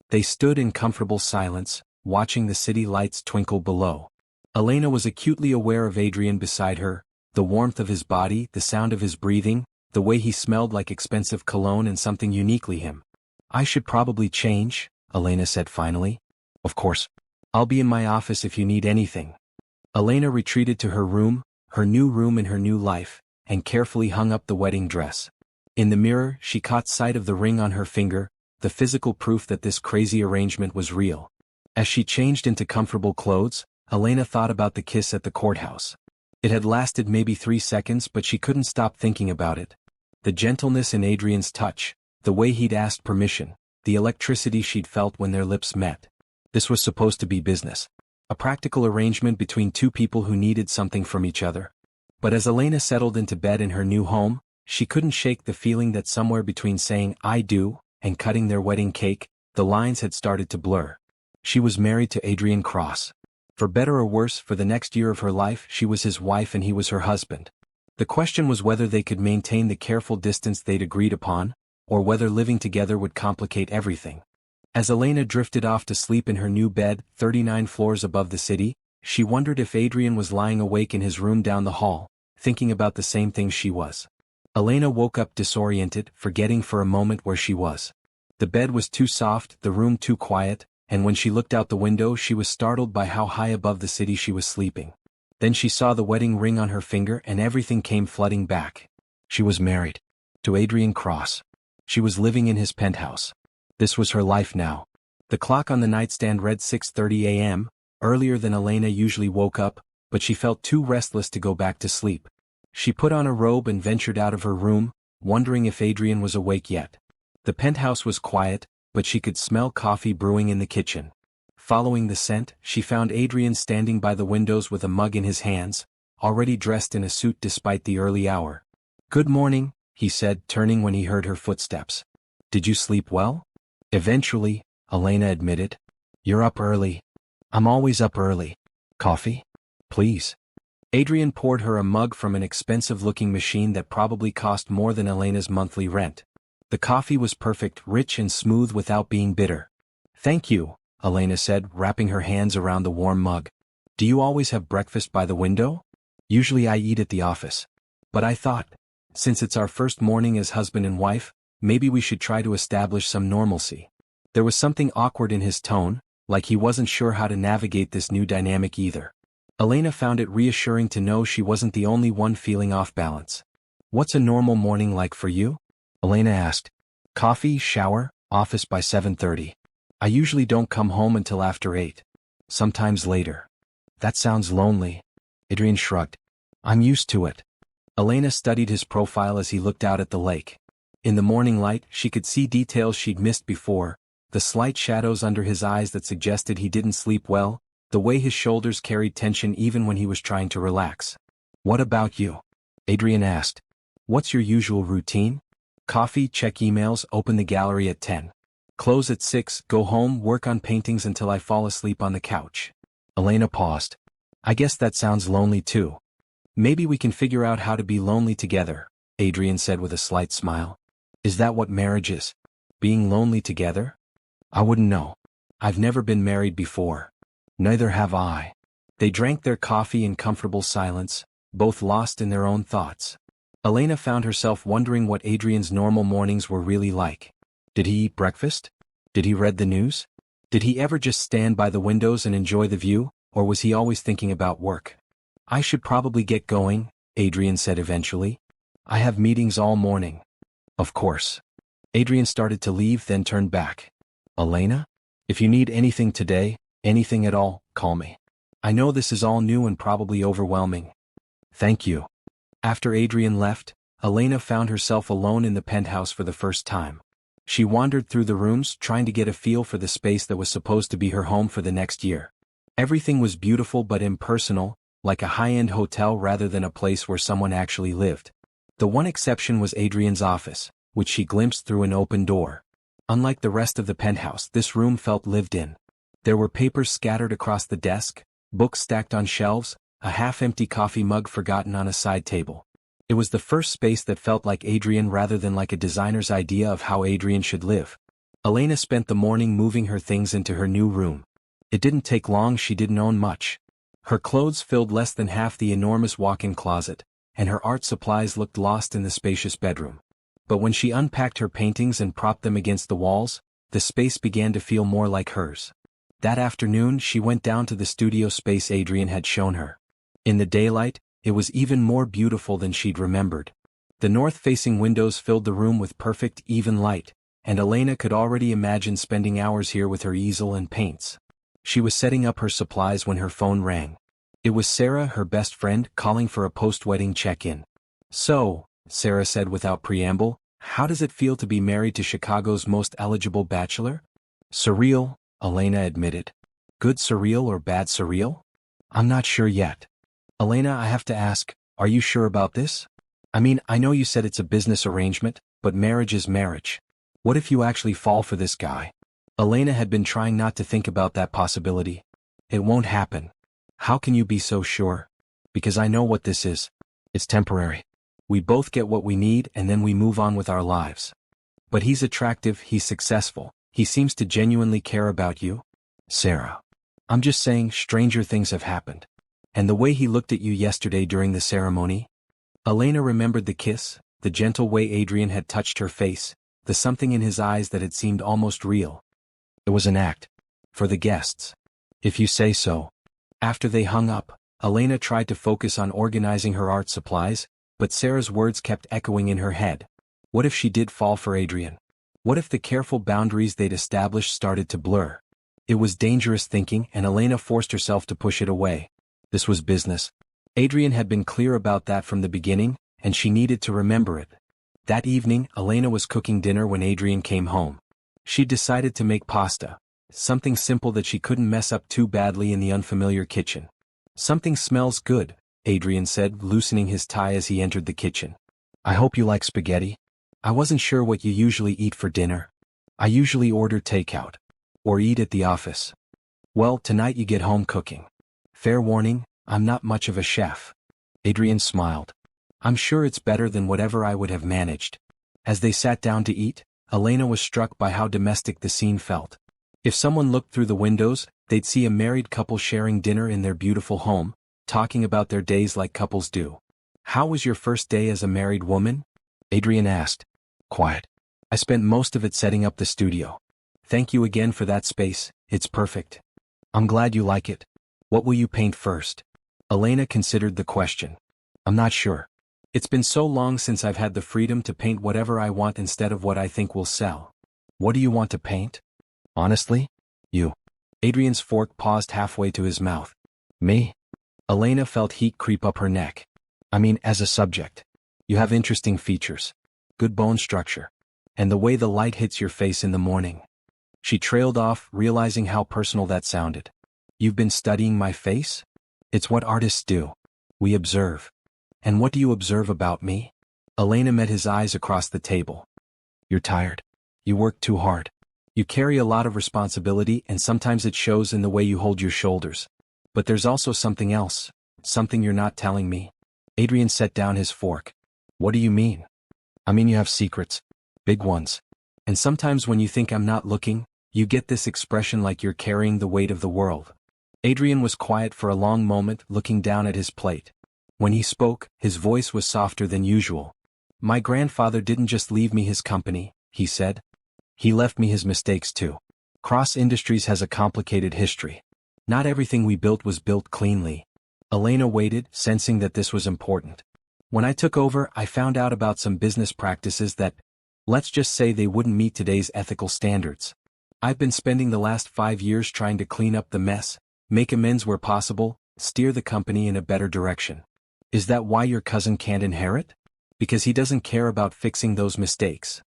They stood in comfortable silence, watching the city lights twinkle below. Elena was acutely aware of Adrian beside her, the warmth of his body, the sound of his breathing, the way he smelled like expensive cologne and something uniquely him. "I should probably change," Elena said finally. "Of course. I'll be in my office if you need anything." Elena retreated to her room, her new room in her new life, and carefully hung up the wedding dress. In the mirror, she caught sight of the ring on her finger, the physical proof that this crazy arrangement was real. As she changed into comfortable clothes, Elena thought about the kiss at the courthouse. It had lasted maybe 3 seconds, but she couldn't stop thinking about it. The gentleness in Adrian's touch, the way he'd asked permission, the electricity she'd felt when their lips met. This was supposed to be business. A practical arrangement between two people who needed something from each other. But as Elena settled into bed in her new home, she couldn't shake the feeling that somewhere between saying "I do" and cutting their wedding cake, the lines had started to blur. She was married to Adrian Cross. For better or worse, for the next year of her life she was his wife and he was her husband. The question was whether they could maintain the careful distance they'd agreed upon, or whether living together would complicate everything. As Elena drifted off to sleep in her new bed, 39 floors above the city, she wondered if Adrian was lying awake in his room down the hall, thinking about the same things she was. Elena woke up disoriented, forgetting for a moment where she was. The bed was too soft, the room too quiet, and when she looked out the window she was startled by how high above the city she was sleeping. Then she saw the wedding ring on her finger and everything came flooding back. She was married. To Adrian Cross. She was living in his penthouse. This was her life now. The clock on the nightstand read 6:30 a.m., earlier than Elena usually woke up, but she felt too restless to go back to sleep. She put on a robe and ventured out of her room, wondering if Adrian was awake yet. The penthouse was quiet, but she could smell coffee brewing in the kitchen. Following the scent, she found Adrian standing by the windows with a mug in his hands, already dressed in a suit despite the early hour. "Good morning," he said, turning when he heard her footsteps. "Did you sleep well?" "Eventually," Elena admitted. "You're up early." "I'm always up early." "Coffee? Please." Adrian poured her a mug from an expensive-looking machine that probably cost more than Elena's monthly rent. The coffee was perfect, rich and smooth without being bitter. "Thank you," Elena said, wrapping her hands around the warm mug. "Do you always have breakfast by the window?" "Usually I eat at the office. But I thought, since it's our first morning as husband and wife, maybe we should try to establish some normalcy." There was something awkward in his tone, like he wasn't sure how to navigate this new dynamic either. Elena found it reassuring to know she wasn't the only one feeling off balance. "What's a normal morning like for you?" Elena asked. "Coffee, shower, office by 7:30. I usually don't come home until after 8. Sometimes later." "That sounds lonely." Adrian shrugged. "I'm used to it." Elena studied his profile as he looked out at the lake. In the morning light, she could see details she'd missed before, the slight shadows under his eyes that suggested he didn't sleep well, the way his shoulders carried tension even when he was trying to relax. "What about you?" Adrian asked. "What's your usual routine?" "Coffee, check emails, open the gallery at 10. Close at 6, go home, work on paintings until I fall asleep on the couch." Elena paused. "I guess that sounds lonely too." "Maybe we can figure out how to be lonely together," Adrian said with a slight smile. "Is that what marriage is? Being lonely together?" "I wouldn't know. I've never been married before." "Neither have I." They drank their coffee in comfortable silence, both lost in their own thoughts. Elena found herself wondering what Adrian's normal mornings were really like. Did he eat breakfast? Did he read the news? Did he ever just stand by the windows and enjoy the view, or was he always thinking about work? I should probably get going, Adrian said eventually. I have meetings all morning. Of course. Adrian started to leave, then turned back. Elena? If you need anything today, anything at all, call me. I know this is all new and probably overwhelming. Thank you. After Adrian left, Elena found herself alone in the penthouse for the first time. She wandered through the rooms trying to get a feel for the space that was supposed to be her home for the next year. Everything was beautiful but impersonal, like a high-end hotel rather than a place where someone actually lived. The one exception was Adrian's office, which she glimpsed through an open door. Unlike the rest of the penthouse, this room felt lived in. There were papers scattered across the desk, books stacked on shelves, a half-empty coffee mug forgotten on a side table. It was the first space that felt like Adrian rather than like a designer's idea of how Adrian should live. Elena spent the morning moving her things into her new room. It didn't take long. She didn't own much. Her clothes filled less than half the enormous walk-in closet, and her art supplies looked lost in the spacious bedroom. But when she unpacked her paintings and propped them against the walls, the space began to feel more like hers. That afternoon she went down to the studio space Adrian had shown her. In the daylight, it was even more beautiful than she'd remembered. The north-facing windows filled the room with perfect, even light, and Elena could already imagine spending hours here with her easel and paints. She was setting up her supplies when her phone rang. It was Sarah, her best friend, calling for a post-wedding check-in. So, Sarah said without preamble, how does it feel to be married to Chicago's most eligible bachelor? Surreal, Elena admitted. Good surreal or bad surreal? I'm not sure yet. Elena, I have to ask, are you sure about this? I mean, I know you said it's a business arrangement, but marriage is marriage. What if you actually fall for this guy? Elena had been trying not to think about that possibility. It won't happen. How can you be so sure? Because I know what this is. It's temporary. We both get what we need and then we move on with our lives. But he's attractive, he's successful, he seems to genuinely care about you. Sarah. I'm just saying, stranger things have happened. And the way he looked at you yesterday during the ceremony? Elena remembered the kiss, the gentle way Adrian had touched her face, the something in his eyes that had seemed almost real. It was an act. For the guests. If you say so. After they hung up, Elena tried to focus on organizing her art supplies, but Sarah's words kept echoing in her head. What if she did fall for Adrian? What if the careful boundaries they'd established started to blur? It was dangerous thinking, and Elena forced herself to push it away. This was business. Adrian had been clear about that from the beginning, and she needed to remember it. That evening, Elena was cooking dinner when Adrian came home. She'd decided to make pasta, something simple that she couldn't mess up too badly in the unfamiliar kitchen. Something smells good, Adrian said, loosening his tie as he entered the kitchen. I hope you like spaghetti. I wasn't sure what you usually eat for dinner. I usually order takeout. Or eat at the office. Well, tonight you get home cooking. Fair warning, I'm not much of a chef. Adrian smiled. I'm sure it's better than whatever I would have managed. As they sat down to eat, Elena was struck by how domestic the scene felt. If someone looked through the windows, they'd see a married couple sharing dinner in their beautiful home, talking about their days like couples do. How was your first day as a married woman? Adrian asked. Quiet. I spent most of it setting up the studio. Thank you again for that space, it's perfect. I'm glad you like it. What will you paint first? Elena considered the question. I'm not sure. It's been so long since I've had the freedom to paint whatever I want instead of what I think will sell. What do you want to paint? Honestly? You. Adrian's fork paused halfway to his mouth. Me? Elena felt heat creep up her neck. I mean, as a subject. You have interesting features. Good bone structure. And the way the light hits your face in the morning. She trailed off, realizing how personal that sounded. You've been studying my face? It's what artists do. We observe. And what do you observe about me? Elena met his eyes across the table. You're tired. You work too hard. You carry a lot of responsibility and sometimes it shows in the way you hold your shoulders. But there's also something else, something you're not telling me. Adrian set down his fork. What do you mean? I mean you have secrets. Big ones. And sometimes when you think I'm not looking, you get this expression like you're carrying the weight of the world. Adrian was quiet for a long moment, looking down at his plate. When he spoke, his voice was softer than usual. My grandfather didn't just leave me his company, he said. He left me his mistakes too. Cross Industries has a complicated history. Not everything we built was built cleanly. Elena waited, sensing that this was important. When I took over, I found out about some business practices that, let's just say, they wouldn't meet today's ethical standards. I've been spending the last 5 years trying to clean up the mess, make amends where possible, steer the company in a better direction. Is that why your cousin can't inherit? Because he doesn't care about fixing those mistakes.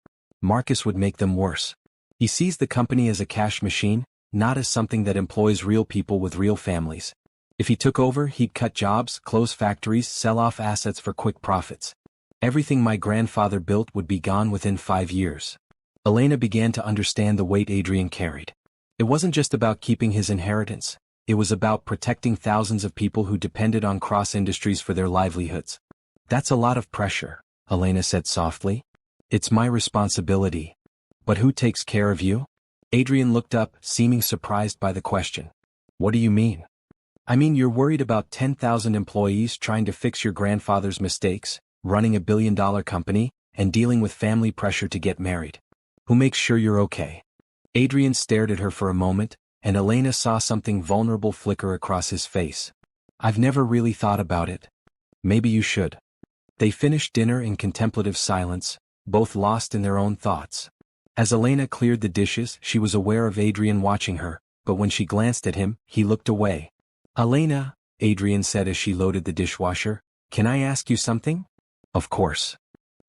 Marcus would make them worse. He sees the company as a cash machine, not as something that employs real people with real families. If he took over, he'd cut jobs, close factories, sell off assets for quick profits. Everything my grandfather built would be gone within 5 years. Elena began to understand the weight Adrian carried. It wasn't just about keeping his inheritance. It was about protecting thousands of people who depended on Cross Industries for their livelihoods. That's a lot of pressure, Elena said softly. It's my responsibility. But who takes care of you? Adrian looked up, seeming surprised by the question. What do you mean? I mean, you're worried about 10,000 employees trying to fix your grandfather's mistakes, running a billion-dollar company, and dealing with family pressure to get married. Who makes sure you're okay? Adrian stared at her for a moment, and Elena saw something vulnerable flicker across his face. I've never really thought about it. Maybe you should. They finished dinner in contemplative silence, both lost in their own thoughts. As Elena cleared the dishes, she was aware of Adrian watching her, but when she glanced at him, he looked away. Elena, Adrian said as she loaded the dishwasher, can I ask you something? Of course.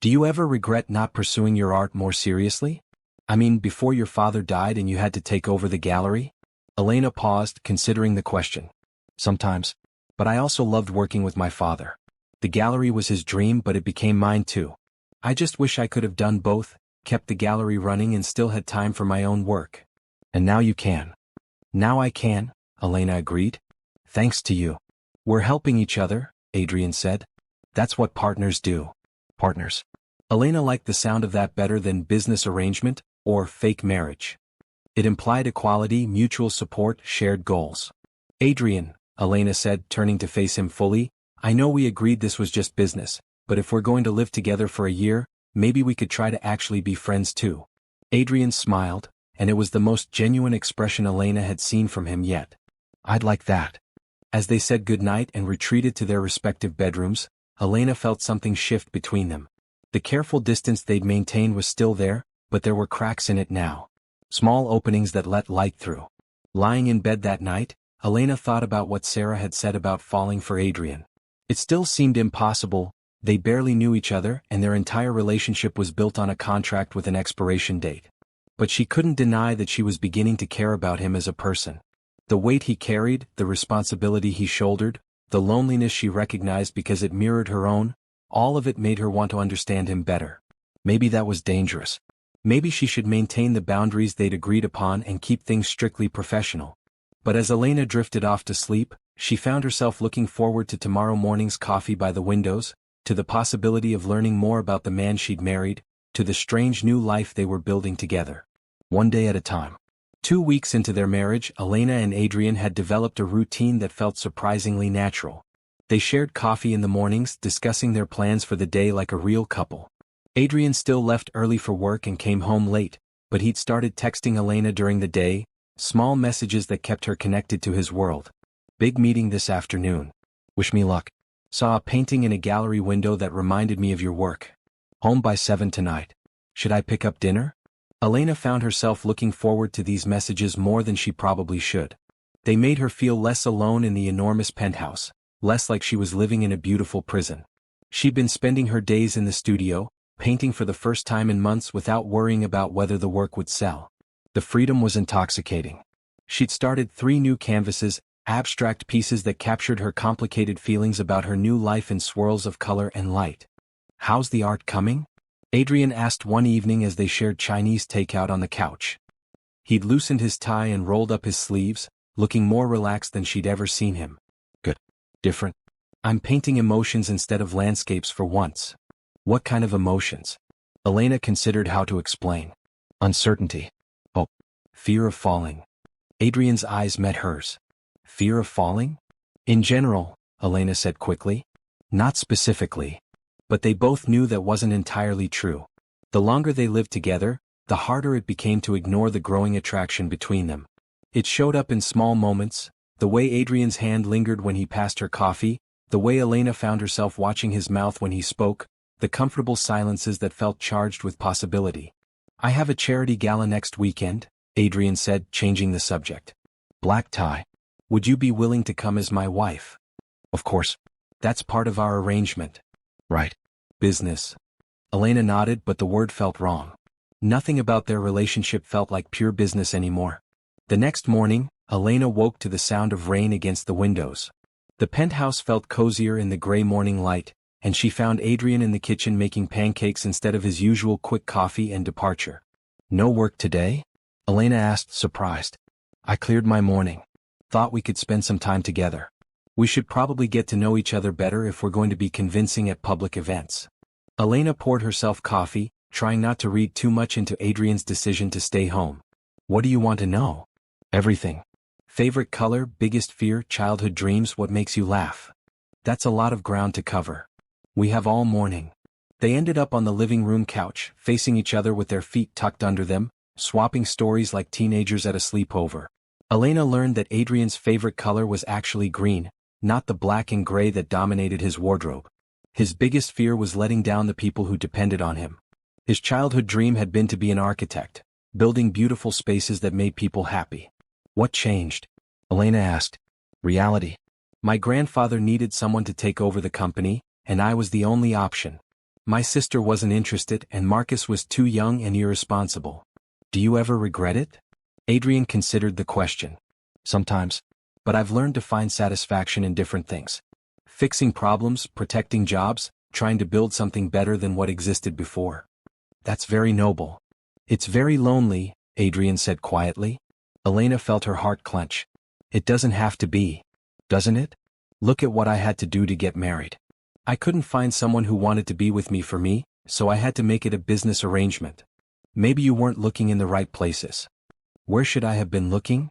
Do you ever regret not pursuing your art more seriously? I mean, before your father died and you had to take over the gallery? Elena paused, considering the question. Sometimes. But I also loved working with my father. The gallery was his dream, but it became mine too. I just wish I could have done both, kept the gallery running and still had time for my own work. And now you can. Now I can, Elena agreed. Thanks to you. We're helping each other, Adrian said. That's what partners do. Partners. Elena liked the sound of that better than business arrangement or fake marriage. It implied equality, mutual support, shared goals. Adrian, Elena said, turning to face him fully, I know we agreed this was just business, but if we're going to live together for a year, maybe we could try to actually be friends too. Adrian smiled, and it was the most genuine expression Elena had seen from him yet. I'd like that. As they said goodnight and retreated to their respective bedrooms, Elena felt something shift between them. The careful distance they'd maintained was still there, but there were cracks in it now. Small openings that let light through. Lying in bed that night, Elena thought about what Sarah had said about falling for Adrian. It still seemed impossible. They barely knew each other and their entire relationship was built on a contract with an expiration date. But she couldn't deny that she was beginning to care about him as a person. The weight he carried, the responsibility he shouldered, the loneliness she recognized because it mirrored her own, all of it made her want to understand him better. Maybe that was dangerous. Maybe she should maintain the boundaries they'd agreed upon and keep things strictly professional. But as Elena drifted off to sleep, she found herself looking forward to tomorrow morning's coffee by the windows, to the possibility of learning more about the man she'd married, to the strange new life they were building together. One day at a time. 2 weeks into their marriage, Elena and Adrian had developed a routine that felt surprisingly natural. They shared coffee in the mornings, discussing their plans for the day like a real couple. Adrian still left early for work and came home late, but he'd started texting Elena during the day, small messages that kept her connected to his world. Big meeting this afternoon. Wish me luck. Saw a painting in a gallery window that reminded me of your work. Home by 7 tonight. Should I pick up dinner? Elena found herself looking forward to these messages more than she probably should. They made her feel less alone in the enormous penthouse, less like she was living in a beautiful prison. She'd been spending her days in the studio, painting for the first time in months without worrying about whether the work would sell. The freedom was intoxicating. She'd started 3 new canvases, abstract pieces that captured her complicated feelings about her new life in swirls of color and light. How's the art coming? Adrian asked one evening as they shared Chinese takeout on the couch. He'd loosened his tie and rolled up his sleeves, looking more relaxed than she'd ever seen him. Good. Different. I'm painting emotions instead of landscapes for once. What kind of emotions? Elena considered how to explain. Uncertainty. Hope. Fear of falling. Adrian's eyes met hers. Fear of falling? In general, Elena said quickly. Not specifically. But they both knew that wasn't entirely true. The longer they lived together, the harder it became to ignore the growing attraction between them. It showed up in small moments, the way Adrian's hand lingered when he passed her coffee, the way Elena found herself watching his mouth when he spoke, the comfortable silences that felt charged with possibility. "I have a charity gala next weekend," Adrian said, changing the subject. "Black tie. Would you be willing to come as my wife?" "Of course. That's part of our arrangement." "Right. Business." Elena nodded, but the word felt wrong. Nothing about their relationship felt like pure business anymore. The next morning, Elena woke to the sound of rain against the windows. The penthouse felt cozier in the gray morning light, and she found Adrian in the kitchen making pancakes instead of his usual quick coffee and departure. "No work today?" Elena asked, surprised. "I cleared my morning. Thought we could spend some time together. We should probably get to know each other better if we're going to be convincing at public events." Elena poured herself coffee, trying not to read too much into Adrian's decision to stay home. "What do you want to know?" "Everything. Favorite color, biggest fear, childhood dreams, what makes you laugh." "That's a lot of ground to cover. We have all morning." They ended up on the living room couch, facing each other with their feet tucked under them, swapping stories like teenagers at a sleepover. Elena learned that Adrian's favorite color was actually green, not the black and gray that dominated his wardrobe. His biggest fear was letting down the people who depended on him. His childhood dream had been to be an architect, building beautiful spaces that made people happy. "What changed?" Elena asked. "Reality. My grandfather needed someone to take over the company, and I was the only option. My sister wasn't interested and Marcus was too young and irresponsible." "Do you ever regret it?" Adrian considered the question. "Sometimes. But I've learned to find satisfaction in different things. Fixing problems, protecting jobs, trying to build something better than what existed before." "That's very noble." "It's very lonely," Adrian said quietly. Elena felt her heart clench. "It doesn't have to be. Doesn't it? Look at what I had to do to get married. I couldn't find someone who wanted to be with me for me, so I had to make it a business arrangement. Maybe you weren't looking in the right places." "Where should I have been looking?"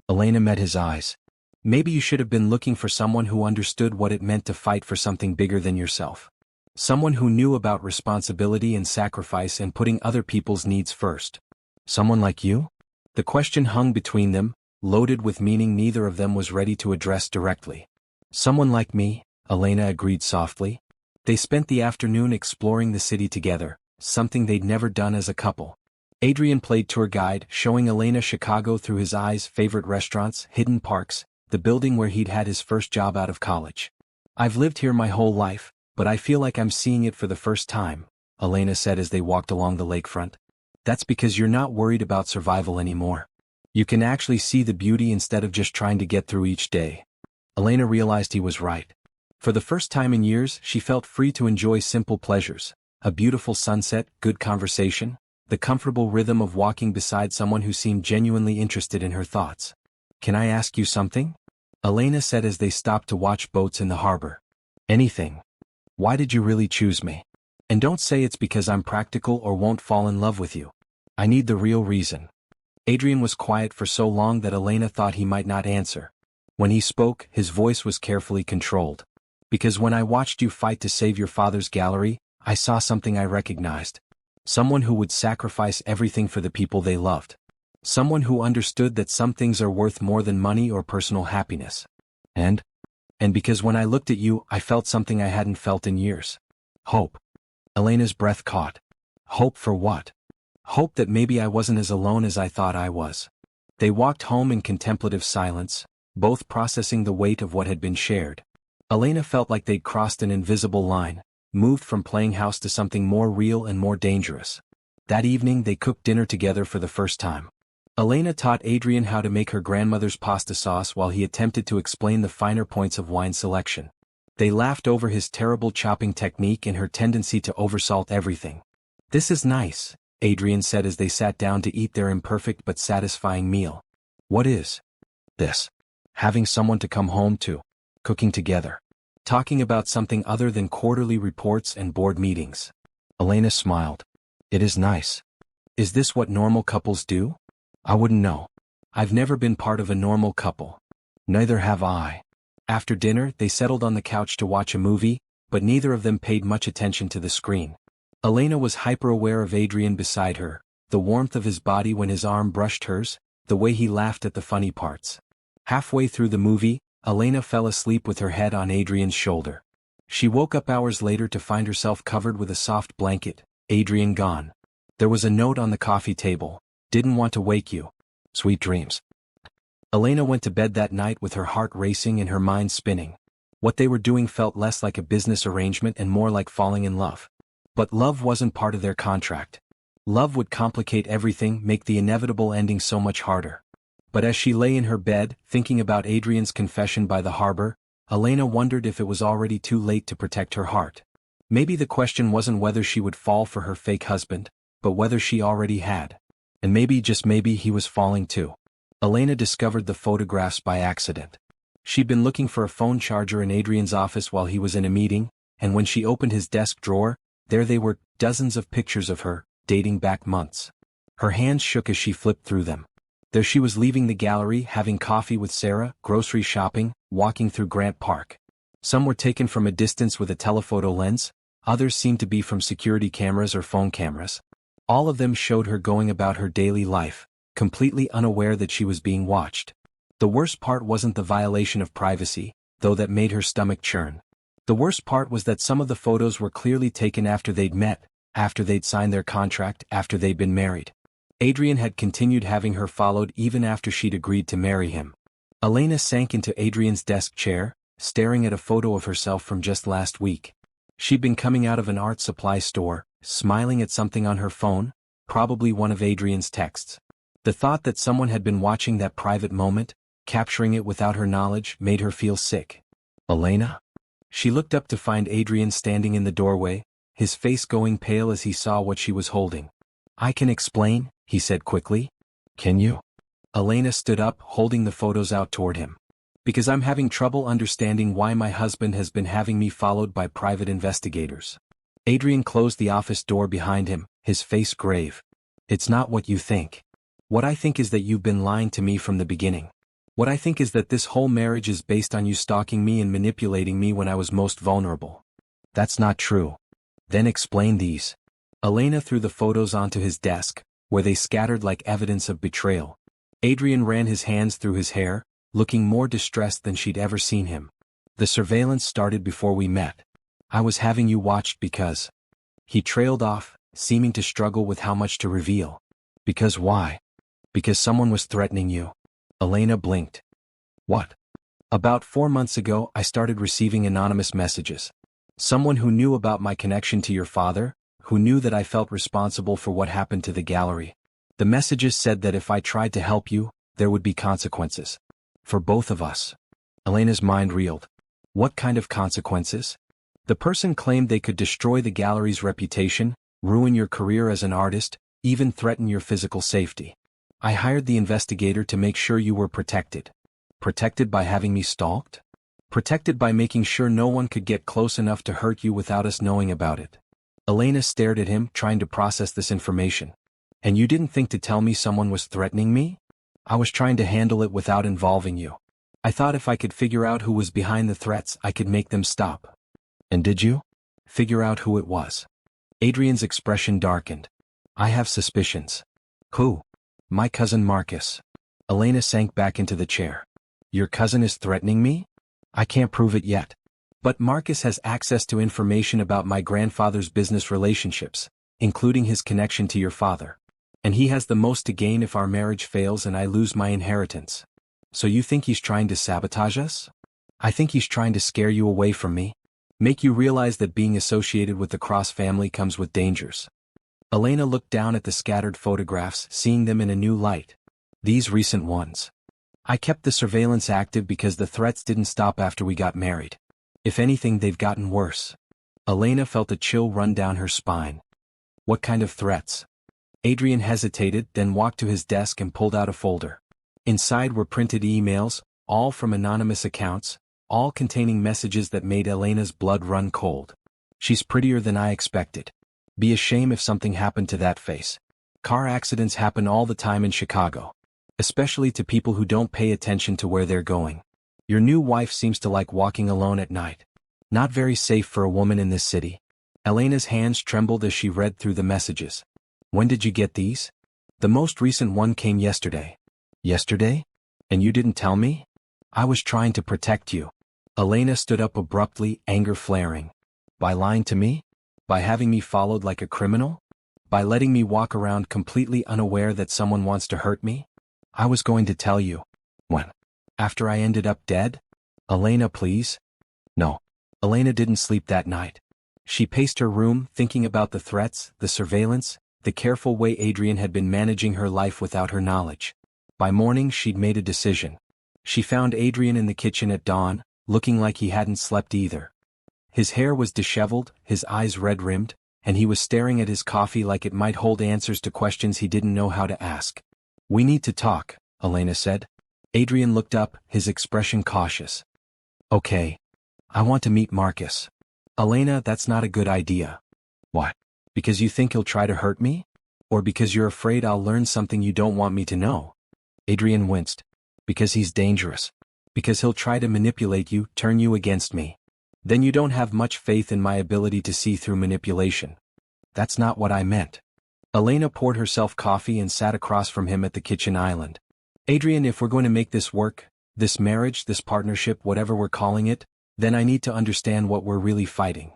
Elena met his eyes. "Maybe you should have been looking for someone who understood what it meant to fight for something bigger than yourself. Someone who knew about responsibility and sacrifice and putting other people's needs first." "Someone like you?" The question hung between them, loaded with meaning neither of them was ready to address directly. "Someone like me," Elena agreed softly. They spent the afternoon exploring the city together, something they'd never done as a couple. Adrian played tour guide, showing Elena Chicago through his eyes, favorite restaurants, hidden parks, the building where he'd had his first job out of college. "I've lived here my whole life, but I feel like I'm seeing it for the first time," Elena said as they walked along the lakefront. "That's because you're not worried about survival anymore. You can actually see the beauty instead of just trying to get through each day." Elena realized he was right. For the first time in years, she felt free to enjoy simple pleasures: a beautiful sunset, good conversation, the comfortable rhythm of walking beside someone who seemed genuinely interested in her thoughts. "Can I ask you something?" Elena said as they stopped to watch boats in the harbor. "Anything. Why did you really choose me? And don't say it's because I'm practical or won't fall in love with you. I need the real reason." Adrian was quiet for so long that Elena thought he might not answer. When he spoke, his voice was carefully controlled. "Because when I watched you fight to save your father's gallery, I saw something I recognized. Someone who would sacrifice everything for the people they loved. Someone who understood that some things are worth more than money or personal happiness. And because when I looked at you, I felt something I hadn't felt in years. Hope." Elena's breath caught. "Hope for what?" "Hope that maybe I wasn't as alone as I thought I was." They walked home in contemplative silence, both processing the weight of what had been shared. Elena felt like they'd crossed an invisible line, moved from playing house to something more real and more dangerous. That evening they cooked dinner together for the first time. Elena taught Adrian how to make her grandmother's pasta sauce while he attempted to explain the finer points of wine selection. They laughed over his terrible chopping technique and her tendency to oversalt everything. "This is nice," Adrian said as they sat down to eat their imperfect but satisfying meal. "What is?" "This. Having someone to come home to. Cooking together. Talking about something other than quarterly reports and board meetings." Elena smiled. "It is nice. Is this what normal couples do?" "I wouldn't know. I've never been part of a normal couple." "Neither have I." After dinner, they settled on the couch to watch a movie, but neither of them paid much attention to the screen. Elena was hyper-aware of Adrian beside her, the warmth of his body when his arm brushed hers, the way he laughed at the funny parts. Halfway through the movie, Elena fell asleep with her head on Adrian's shoulder. She woke up hours later to find herself covered with a soft blanket, Adrian gone. There was a note on the coffee table. Didn't want to wake you. Sweet dreams. Elena went to bed that night with her heart racing and her mind spinning. What they were doing felt less like a business arrangement and more like falling in love. But love wasn't part of their contract. Love would complicate everything, make the inevitable ending so much harder. But as she lay in her bed, thinking about Adrian's confession by the harbor, Elena wondered if it was already too late to protect her heart. Maybe the question wasn't whether she would fall for her fake husband, but whether she already had. And maybe, just maybe, he was falling too. Elena discovered the photographs by accident. She'd been looking for a phone charger in Adrian's office while he was in a meeting, and when she opened his desk drawer, there they were, dozens of pictures of her, dating back months. Her hands shook as she flipped through them. There she was leaving the gallery, having coffee with Sarah, grocery shopping, walking through Grant Park. Some were taken from a distance with a telephoto lens, others seemed to be from security cameras or phone cameras. All of them showed her going about her daily life, completely unaware that she was being watched. The worst part wasn't the violation of privacy, though that made her stomach churn. The worst part was that some of the photos were clearly taken after they'd met, after they'd signed their contract, after they'd been married. Adrian had continued having her followed even after she'd agreed to marry him. Elena sank into Adrian's desk chair, staring at a photo of herself from just last week. She'd been coming out of an art supply store, smiling at something on her phone, probably one of Adrian's texts. The thought that someone had been watching that private moment, capturing it without her knowledge, made her feel sick. Elena? She looked up to find Adrian standing in the doorway, his face going pale as he saw what she was holding. I can explain, he said quickly. Can you? Elena stood up, holding the photos out toward him. Because I'm having trouble understanding why my husband has been having me followed by private investigators. Adrian closed the office door behind him, his face grave. It's not what you think. What I think is that you've been lying to me from the beginning. What I think is that this whole marriage is based on you stalking me and manipulating me when I was most vulnerable. That's not true. Then explain these. Elena threw the photos onto his desk, where they scattered like evidence of betrayal. Adrian ran his hands through his hair, looking more distressed than she'd ever seen him. The surveillance started before we met. I was having you watched because... He trailed off, seeming to struggle with how much to reveal. Because why? Because someone was threatening you. Elena blinked. What? About 4 months ago, I started receiving anonymous messages. Someone who knew about my connection to your father, who knew that I felt responsible for what happened to the gallery. The messages said that if I tried to help you, there would be consequences. For both of us. Elena's mind reeled. What kind of consequences? The person claimed they could destroy the gallery's reputation, ruin your career as an artist, even threaten your physical safety. I hired the investigator to make sure you were protected. Protected by having me stalked? Protected by making sure no one could get close enough to hurt you without us knowing about it. Elena stared at him, trying to process this information. And you didn't think to tell me someone was threatening me? I was trying to handle it without involving you. I thought if I could figure out who was behind the threats, I could make them stop. And did you? Figure out who it was? Adrian's expression darkened. I have suspicions. Who? My cousin Marcus. Elena sank back into the chair. Your cousin is threatening me? I can't prove it yet. But Marcus has access to information about my grandfather's business relationships, including his connection to your father. And he has the most to gain if our marriage fails and I lose my inheritance. So you think he's trying to sabotage us? I think he's trying to scare you away from me. Make you realize that being associated with the Cross family comes with dangers. Elena looked down at the scattered photographs, seeing them in a new light. These recent ones. I kept the surveillance active because the threats didn't stop after we got married. If anything, they've gotten worse. Elena felt a chill run down her spine. What kind of threats? Adrian hesitated, then walked to his desk and pulled out a folder. Inside were printed emails, all from anonymous accounts, all containing messages that made Elena's blood run cold. She's prettier than I expected. Be a shame if something happened to that face. Car accidents happen all the time in Chicago. Especially to people who don't pay attention to where they're going. Your new wife seems to like walking alone at night. Not very safe for a woman in this city. Elena's hands trembled as she read through the messages. When did you get these? The most recent one came yesterday. Yesterday? And you didn't tell me? I was trying to protect you. Elena stood up abruptly, anger flaring. By lying to me? By having me followed like a criminal? By letting me walk around completely unaware that someone wants to hurt me? I was going to tell you. When? After I ended up dead? Elena, please? No. Elena didn't sleep that night. She paced her room, thinking about the threats, the surveillance, the careful way Adrian had been managing her life without her knowledge. By morning she'd made a decision. She found Adrian in the kitchen at dawn, looking like he hadn't slept either. His hair was disheveled, his eyes red-rimmed, and he was staring at his coffee like it might hold answers to questions he didn't know how to ask. "We need to talk," Elena said. Adrian looked up, his expression cautious. "Okay. I want to meet Marcus." "Elena, that's not a good idea." "What? Because you think he'll try to hurt me? Or because you're afraid I'll learn something you don't want me to know?" Adrian winced. "Because he's dangerous. Because he'll try to manipulate you, turn you against me. Then you don't have much faith in my ability to see through manipulation." "That's not what I meant." Elena poured herself coffee and sat across from him at the kitchen island. "Adrian, if we're going to make this work, this marriage, this partnership, whatever we're calling it, then I need to understand what we're really fighting.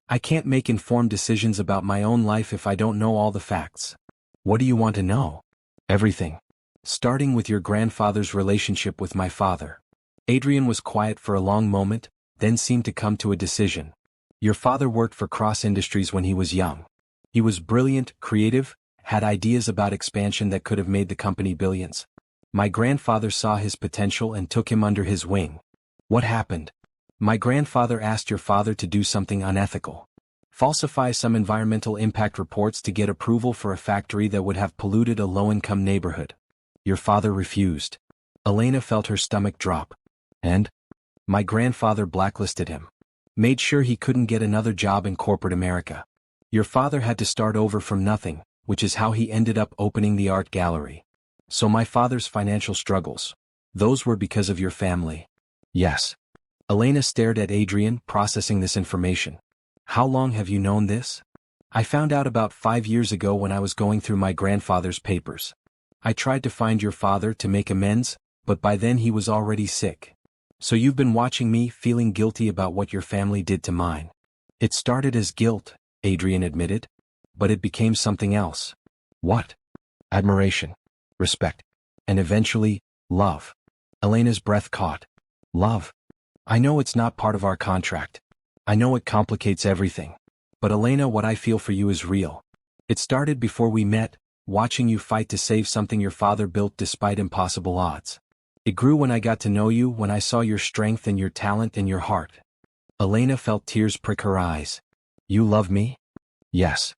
I can't make informed decisions about my own life if I don't know all the facts." "What do you want to know?" "Everything. Starting with your grandfather's relationship with my father." Adrian was quiet for a long moment, then seemed to come to a decision. "Your father worked for Cross Industries when he was young. He was brilliant, creative, had ideas about expansion that could have made the company billions. My grandfather saw his potential and took him under his wing." "What happened?" "My grandfather asked your father to do something unethical. Falsify some environmental impact reports to get approval for a factory that would have polluted a low-income neighborhood. Your father refused." Elena felt her stomach drop. "And?" "My grandfather blacklisted him. Made sure he couldn't get another job in corporate America. Your father had to start over from nothing, which is how he ended up opening the art gallery. So my father's financial struggles, those were because of your family." "Yes." Elena stared at Adrian, processing this information. "How long have you known this?" "I found out about 5 years ago when I was going through my grandfather's papers. I tried to find your father to make amends, but by then he was already sick. So you've been watching me, feeling guilty about what your family did to mine." "It started as guilt," Adrian admitted. "But it became something else." "What?" "Admiration. Respect. And eventually, love." Elena's breath caught. "Love? I know it's not part of our contract. I know it complicates everything. But Elena, what I feel for you is real. It started before we met, watching you fight to save something your father built despite impossible odds. It grew when I got to know you, when I saw your strength and your talent and your heart." Elena felt tears prick her eyes. "You love me?" "Yes.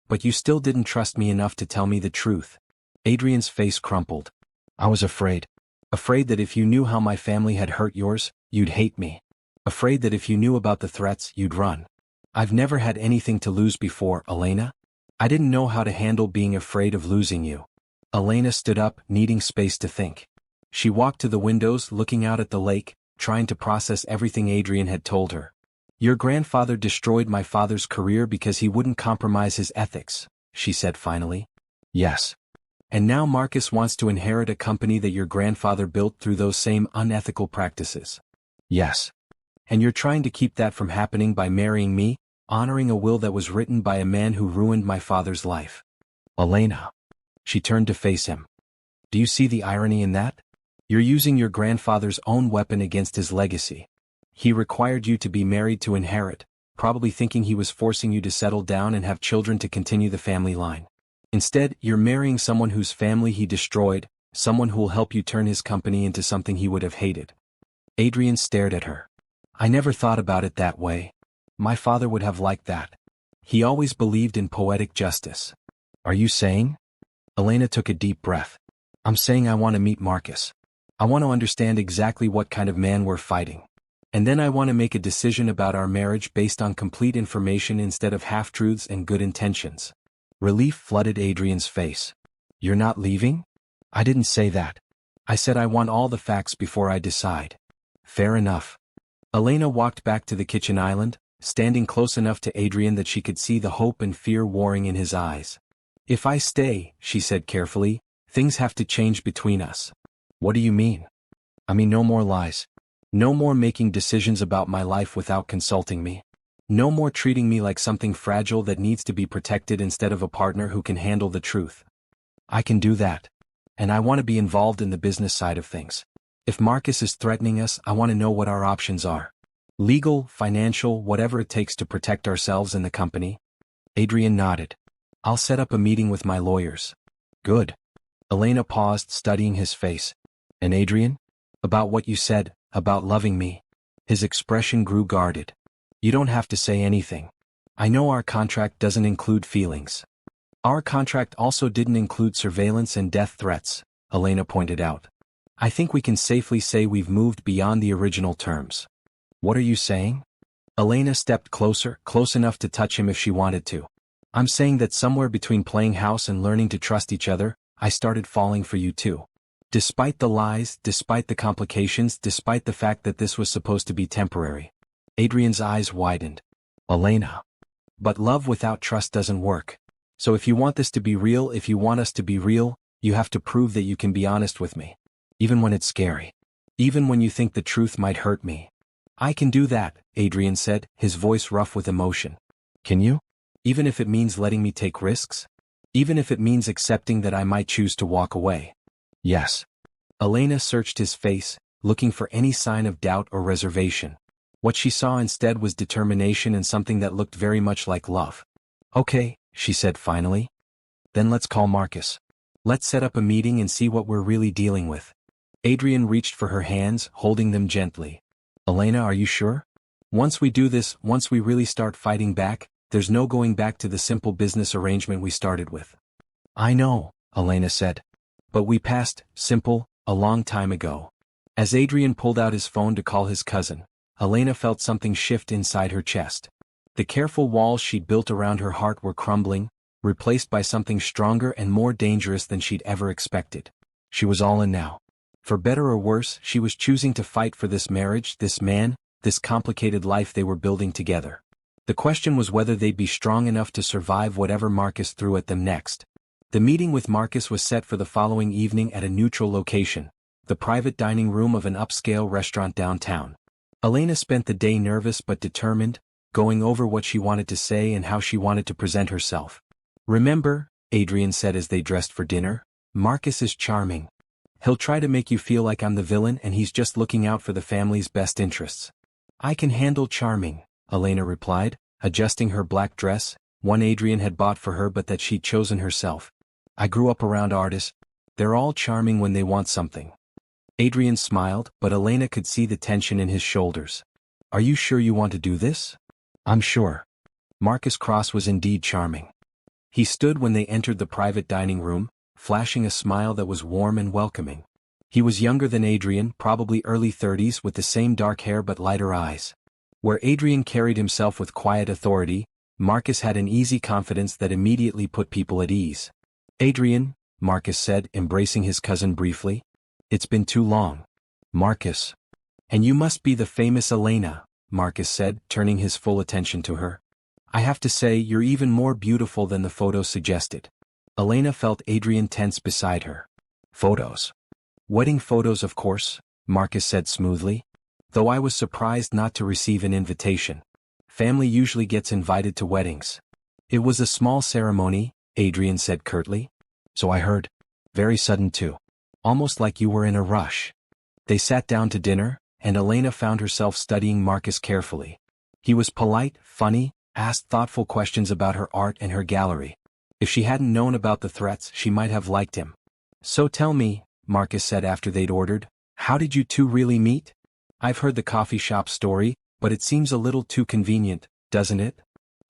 But you still didn't trust me enough to tell me the truth." Adrian's face crumpled. "I was afraid. Afraid that if you knew how my family had hurt yours, you'd hate me. Afraid that if you knew about the threats, you'd run. I've never had anything to lose before, Elena. I didn't know how to handle being afraid of losing you." Elena stood up, needing space to think. She walked to the windows, looking out at the lake, trying to process everything Adrian had told her. "Your grandfather destroyed my father's career because he wouldn't compromise his ethics," she said finally. "Yes. And now Marcus wants to inherit a company that your grandfather built through those same unethical practices." "Yes. And you're trying to keep that from happening by marrying me, honoring a will that was written by a man who ruined my father's life." "Elena." She turned to face him. "Do you see the irony in that? You're using your grandfather's own weapon against his legacy. He required you to be married to inherit, probably thinking he was forcing you to settle down and have children to continue the family line. Instead, you're marrying someone whose family he destroyed, someone who'll help you turn his company into something he would have hated." Adrian stared at her. "I never thought about it that way. My father would have liked that. He always believed in poetic justice." "Are you saying?" Elena took a deep breath. "I'm saying I want to meet Marcus. I want to understand exactly what kind of man we're fighting. And then I want to make a decision about our marriage based on complete information instead of half-truths and good intentions." Relief flooded Adrian's face. "You're not leaving?" "I didn't say that. I said I want all the facts before I decide." "Fair enough." Elena walked back to the kitchen island, standing close enough to Adrian that she could see the hope and fear warring in his eyes. If I stay, she said carefully, things have to change between us. What do you mean? I mean no more lies. No more making decisions about my life without consulting me. No more treating me like something fragile that needs to be protected instead of a partner who can handle the truth. I can do that. And I want to be involved in the business side of things. If Marcus is threatening us, I want to know what our options are. Legal, financial, whatever it takes to protect ourselves and the company. Adrian nodded. I'll set up a meeting with my lawyers. Good. Elena paused, studying his face. And Adrian? About what you said, about loving me. His expression grew guarded. You don't have to say anything. I know our contract doesn't include feelings. Our contract also didn't include surveillance and death threats, Elena pointed out. I think we can safely say we've moved beyond the original terms. What are you saying? Elena stepped closer, close enough to touch him if she wanted to. I'm saying that somewhere between playing house and learning to trust each other, I started falling for you too. Despite the lies, despite the complications, despite the fact that this was supposed to be temporary. Adrian's eyes widened. Elena. But love without trust doesn't work. So if you want this to be real, if you want us to be real, you have to prove that you can be honest with me. Even when it's scary. Even when you think the truth might hurt me. I can do that, Adrian said, his voice rough with emotion. Can you? Even if it means letting me take risks? Even if it means accepting that I might choose to walk away? Yes. Elena searched his face, looking for any sign of doubt or reservation. What she saw instead was determination and something that looked very much like love. Okay, she said finally. Then let's call Marcus. Let's set up a meeting and see what we're really dealing with. Adrian reached for her hands, holding them gently. Elena, are you sure? Once we do this, once we really start fighting back, there's no going back to the simple business arrangement we started with. I know, Elena said. But we passed simple a long time ago. As Adrian pulled out his phone to call his cousin, Elena felt something shift inside her chest. The careful walls she'd built around her heart were crumbling, replaced by something stronger and more dangerous than she'd ever expected. She was all in now. For better or worse, she was choosing to fight for this marriage, this man, this complicated life they were building together. The question was whether they'd be strong enough to survive whatever Marcus threw at them next. The meeting with Marcus was set for the following evening at a neutral location, the private dining room of an upscale restaurant downtown. Elena spent the day nervous but determined, going over what she wanted to say and how she wanted to present herself. Remember, Adrian said as they dressed for dinner, Marcus is charming. He'll try to make you feel like I'm the villain and he's just looking out for the family's best interests. I can handle charming, Elena replied, adjusting her black dress, one Adrian had bought for her but that she'd chosen herself. I grew up around artists. They're all charming when they want something. Adrian smiled, but Elena could see the tension in his shoulders. Are you sure you want to do this? I'm sure. Marcus Cross was indeed charming. He stood when they entered the private dining room, flashing a smile that was warm and welcoming. He was younger than Adrian, probably early 30s, with the same dark hair but lighter eyes. Where Adrian carried himself with quiet authority, Marcus had an easy confidence that immediately put people at ease. Adrian, Marcus said, embracing his cousin briefly. It's been too long. Marcus. And you must be the famous Elena, Marcus said, turning his full attention to her. I have to say, you're even more beautiful than the photos suggested. Elena felt Adrian tense beside her. Photos. Wedding photos, of course, Marcus said smoothly. Though I was surprised not to receive an invitation. Family usually gets invited to weddings. It was a small ceremony, Adrian said curtly. So I heard. Very sudden too. Almost like you were in a rush. They sat down to dinner, and Elena found herself studying Marcus carefully. He was polite, funny, asked thoughtful questions about her art and her gallery. If she hadn't known about the threats, she might have liked him. So tell me, Marcus said after they'd ordered, how did you two really meet? I've heard the coffee shop story, but it seems a little too convenient, doesn't it?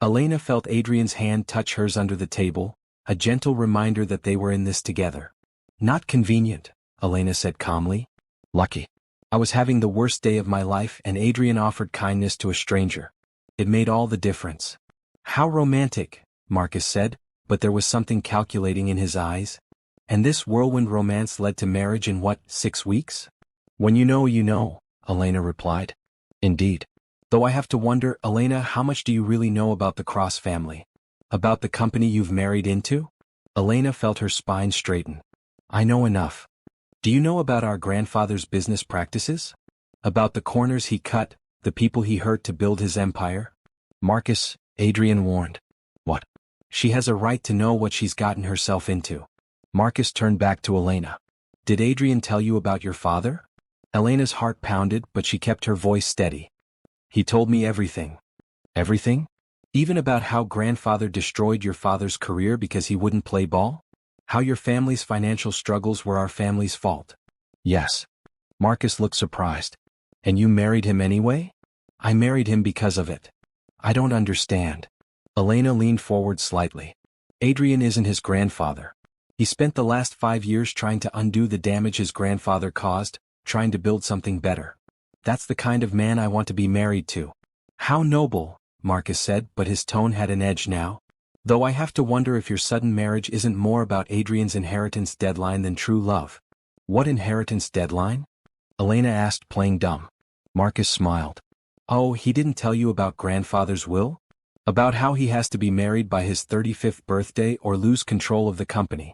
Elena felt Adrian's hand touch hers under the table, a gentle reminder that they were in this together. Not convenient, Elena said calmly. Lucky. I was having the worst day of my life and Adrian offered kindness to a stranger. It made all the difference. How romantic, Marcus said, but there was something calculating in his eyes. And this whirlwind romance led to marriage in what, 6 weeks? When you know, Elena replied. Indeed. Though I have to wonder, Elena, how much do you really know about the Cross family? About the company you've married into? Elena felt her spine straighten. I know enough. Do you know about our grandfather's business practices? About the corners he cut, the people he hurt to build his empire? Marcus, Adrian warned. What? She has a right to know what she's gotten herself into. Marcus turned back to Elena. Did Adrian tell you about your father? Elena's heart pounded, but she kept her voice steady. He told me everything. Everything? Even about how grandfather destroyed your father's career because he wouldn't play ball? How your family's financial struggles were our family's fault? Yes. Marcus looked surprised. And you married him anyway? I married him because of it. I don't understand. Elena leaned forward slightly. Adrian isn't his grandfather. He spent the last 5 years trying to undo the damage his grandfather caused, trying to build something better. That's the kind of man I want to be married to. How noble, Marcus said, but his tone had an edge now. Though I have to wonder if your sudden marriage isn't more about Adrian's inheritance deadline than true love. What inheritance deadline? Elena asked, playing dumb. Marcus smiled. Oh, he didn't tell you about grandfather's will? About how he has to be married by his 35th birthday or lose control of the company.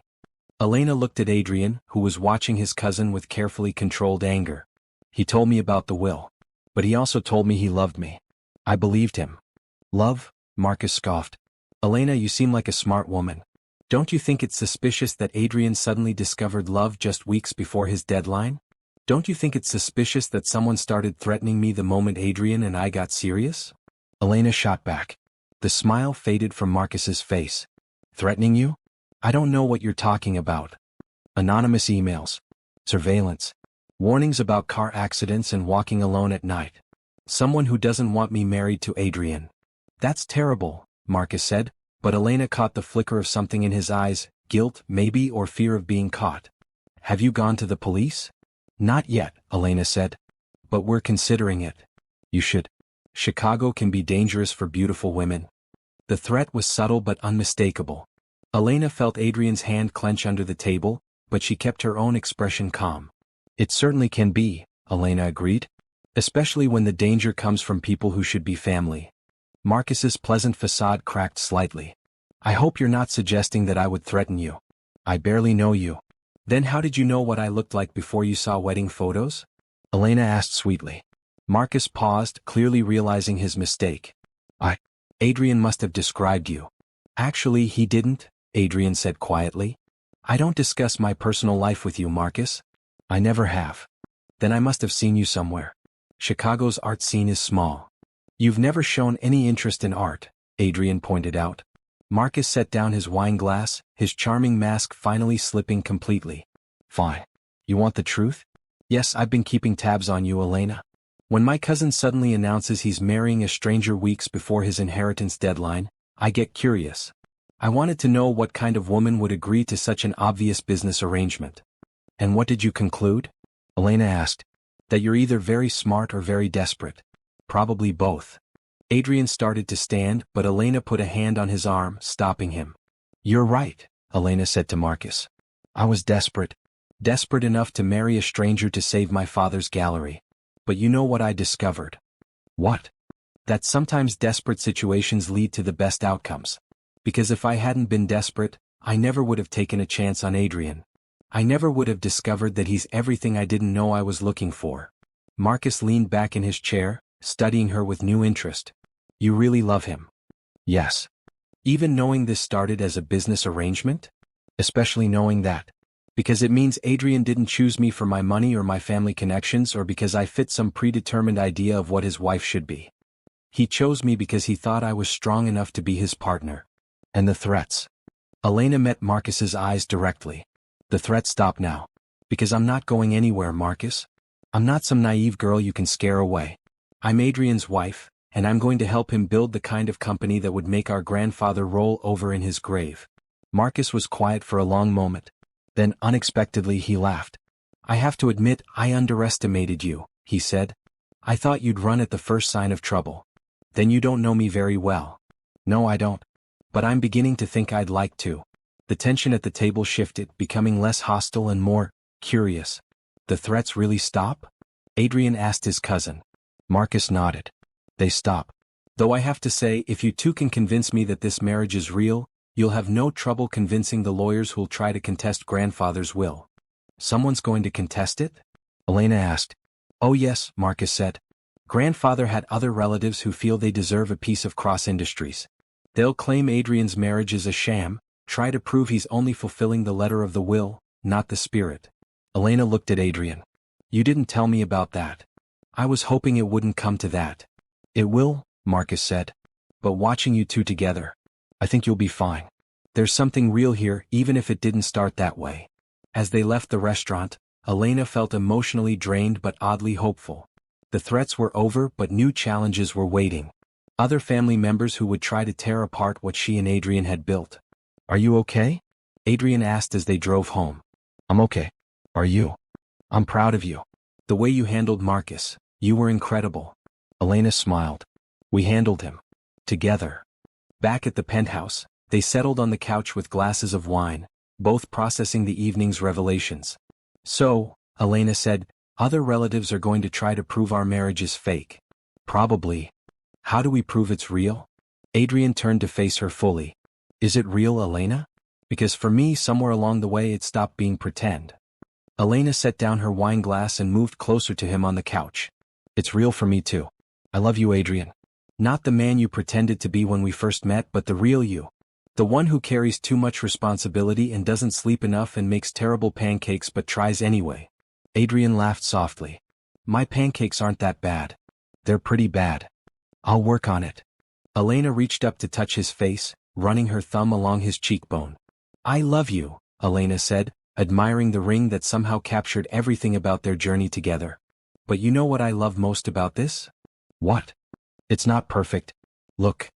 Elena looked at Adrian, who was watching his cousin with carefully controlled anger. He told me about the will. But he also told me he loved me. I believed him. Love? Marcus scoffed. Elena, you seem like a smart woman. Don't you think it's suspicious that Adrian suddenly discovered love just weeks before his deadline? Don't you think it's suspicious that someone started threatening me the moment Adrian and I got serious? Elena shot back. The smile faded from Marcus's face. Threatening you? I don't know what you're talking about. Anonymous emails. Surveillance. Warnings about car accidents and walking alone at night. Someone who doesn't want me married to Adrian. That's terrible, Marcus said, but Elena caught the flicker of something in his eyes, guilt, maybe, or fear of being caught. Have you gone to the police? Not yet, Elena said. But we're considering it. You should. Chicago can be dangerous for beautiful women. The threat was subtle but unmistakable. Elena felt Adrian's hand clench under the table, but she kept her own expression calm. It certainly can be, Elena agreed. Especially when the danger comes from people who should be family. Marcus's pleasant facade cracked slightly. I hope you're not suggesting that I would threaten you. I barely know you. Then how did you know what I looked like before you saw wedding photos? Elena asked sweetly. Marcus paused, clearly realizing his mistake. Adrian must have described you. Actually, he didn't, Adrian said quietly. I don't discuss my personal life with you, Marcus. I never have. Then I must have seen you somewhere. Chicago's art scene is small. You've never shown any interest in art, Adrian pointed out. Marcus set down his wine glass, his charming mask finally slipping completely. Fine. You want the truth? Yes, I've been keeping tabs on you, Elena. When my cousin suddenly announces he's marrying a stranger weeks before his inheritance deadline, I get curious. I wanted to know what kind of woman would agree to such an obvious business arrangement. And what did you conclude? Elena asked. That you're either very smart or very desperate. Probably both. Adrian started to stand, but Elena put a hand on his arm, stopping him. You're right, Elena said to Marcus. I was desperate. Desperate enough to marry a stranger to save my father's gallery. But you know what I discovered? What? That sometimes desperate situations lead to the best outcomes. Because if I hadn't been desperate, I never would have taken a chance on Adrian. I never would have discovered that he's everything I didn't know I was looking for. Marcus leaned back in his chair, studying her with new interest. You really love him? Yes. Even knowing this started as a business arrangement? Especially knowing that. Because it means Adrian didn't choose me for my money or my family connections or because I fit some predetermined idea of what his wife should be. He chose me because he thought I was strong enough to be his partner. And the threats. Elena met Marcus's eyes directly. The threats stop now. Because I'm not going anywhere, Marcus. I'm not some naive girl you can scare away. I'm Adrian's wife, and I'm going to help him build the kind of company that would make our grandfather roll over in his grave. Marcus was quiet for a long moment. Then, unexpectedly, he laughed. I have to admit, I underestimated you, he said. I thought you'd run at the first sign of trouble. Then you don't know me very well. No, I don't. But I'm beginning to think I'd like to. The tension at the table shifted, becoming less hostile and more curious. The threats really stop? Adrian asked his cousin. Marcus nodded. They stop. Though I have to say, if you two can convince me that this marriage is real, You'll have no trouble convincing the lawyers who'll try to contest grandfather's will. Someone's going to contest it? Elena asked. Oh yes, Marcus said. Grandfather had other relatives who feel they deserve a piece of Cross Industries. They'll claim Adrian's marriage is a sham, try to prove he's only fulfilling the letter of the will, not the spirit. Elena looked at Adrian. You didn't tell me about that. I was hoping it wouldn't come to that. It will, Marcus said. But watching you two together, I think you'll be fine. There's something real here even if it didn't start that way. As they left the restaurant, Elena felt emotionally drained but oddly hopeful. The threats were over but new challenges were waiting. Other family members who would try to tear apart what she and Adrian had built. Are you okay? Adrian asked as they drove home. I'm okay. Are you? I'm proud of you. The way you handled Marcus, you were incredible. Elena smiled. We handled him. Together. Back at the penthouse, they settled on the couch with glasses of wine, both processing the evening's revelations. So, Elena said, other relatives are going to try to prove our marriage is fake. Probably. How do we prove it's real? Adrian turned to face her fully. Is it real, Elena? Because for me somewhere along the way it stopped being pretend. Elena set down her wine glass and moved closer to him on the couch. It's real for me too. I love you, Adrian. Not the man you pretended to be when we first met, but the real you. The one who carries too much responsibility and doesn't sleep enough and makes terrible pancakes but tries anyway. Adrian laughed softly. My pancakes aren't that bad. They're pretty bad. I'll work on it. Elena reached up to touch his face, running her thumb along his cheekbone. I love you, Elena said, admiring the ring that somehow captured everything about their journey together. But you know what I love most about this? What? It's not perfect. Look.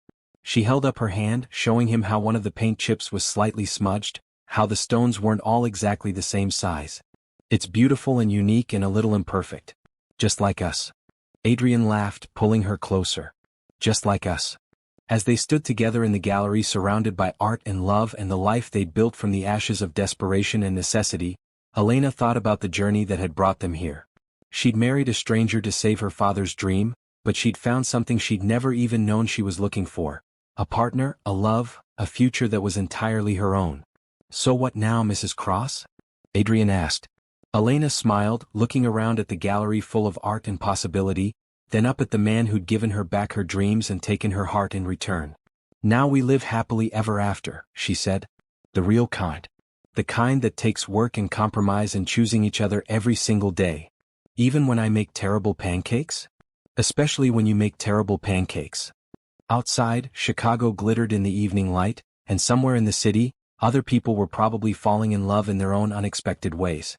She held up her hand, showing him how one of the paint chips was slightly smudged, how the stones weren't all exactly the same size. It's beautiful and unique and a little imperfect. Just like us. Adrian laughed, pulling her closer. Just like us. As they stood together in the gallery surrounded by art and love and the life they'd built from the ashes of desperation and necessity, Elena thought about the journey that had brought them here. She'd married a stranger to save her father's dream, but she'd found something she'd never even known she was looking for. A partner, a love, a future that was entirely her own. So what now, Mrs. Cross? Adrian asked. Elena smiled, looking around at the gallery full of art and possibility, then up at the man who'd given her back her dreams and taken her heart in return. Now we live happily ever after, she said. The real kind. The kind that takes work and compromise and choosing each other every single day. Even when I make terrible pancakes? Especially when you make terrible pancakes. Outside, Chicago glittered in the evening light, and somewhere in the city, other people were probably falling in love in their own unexpected ways.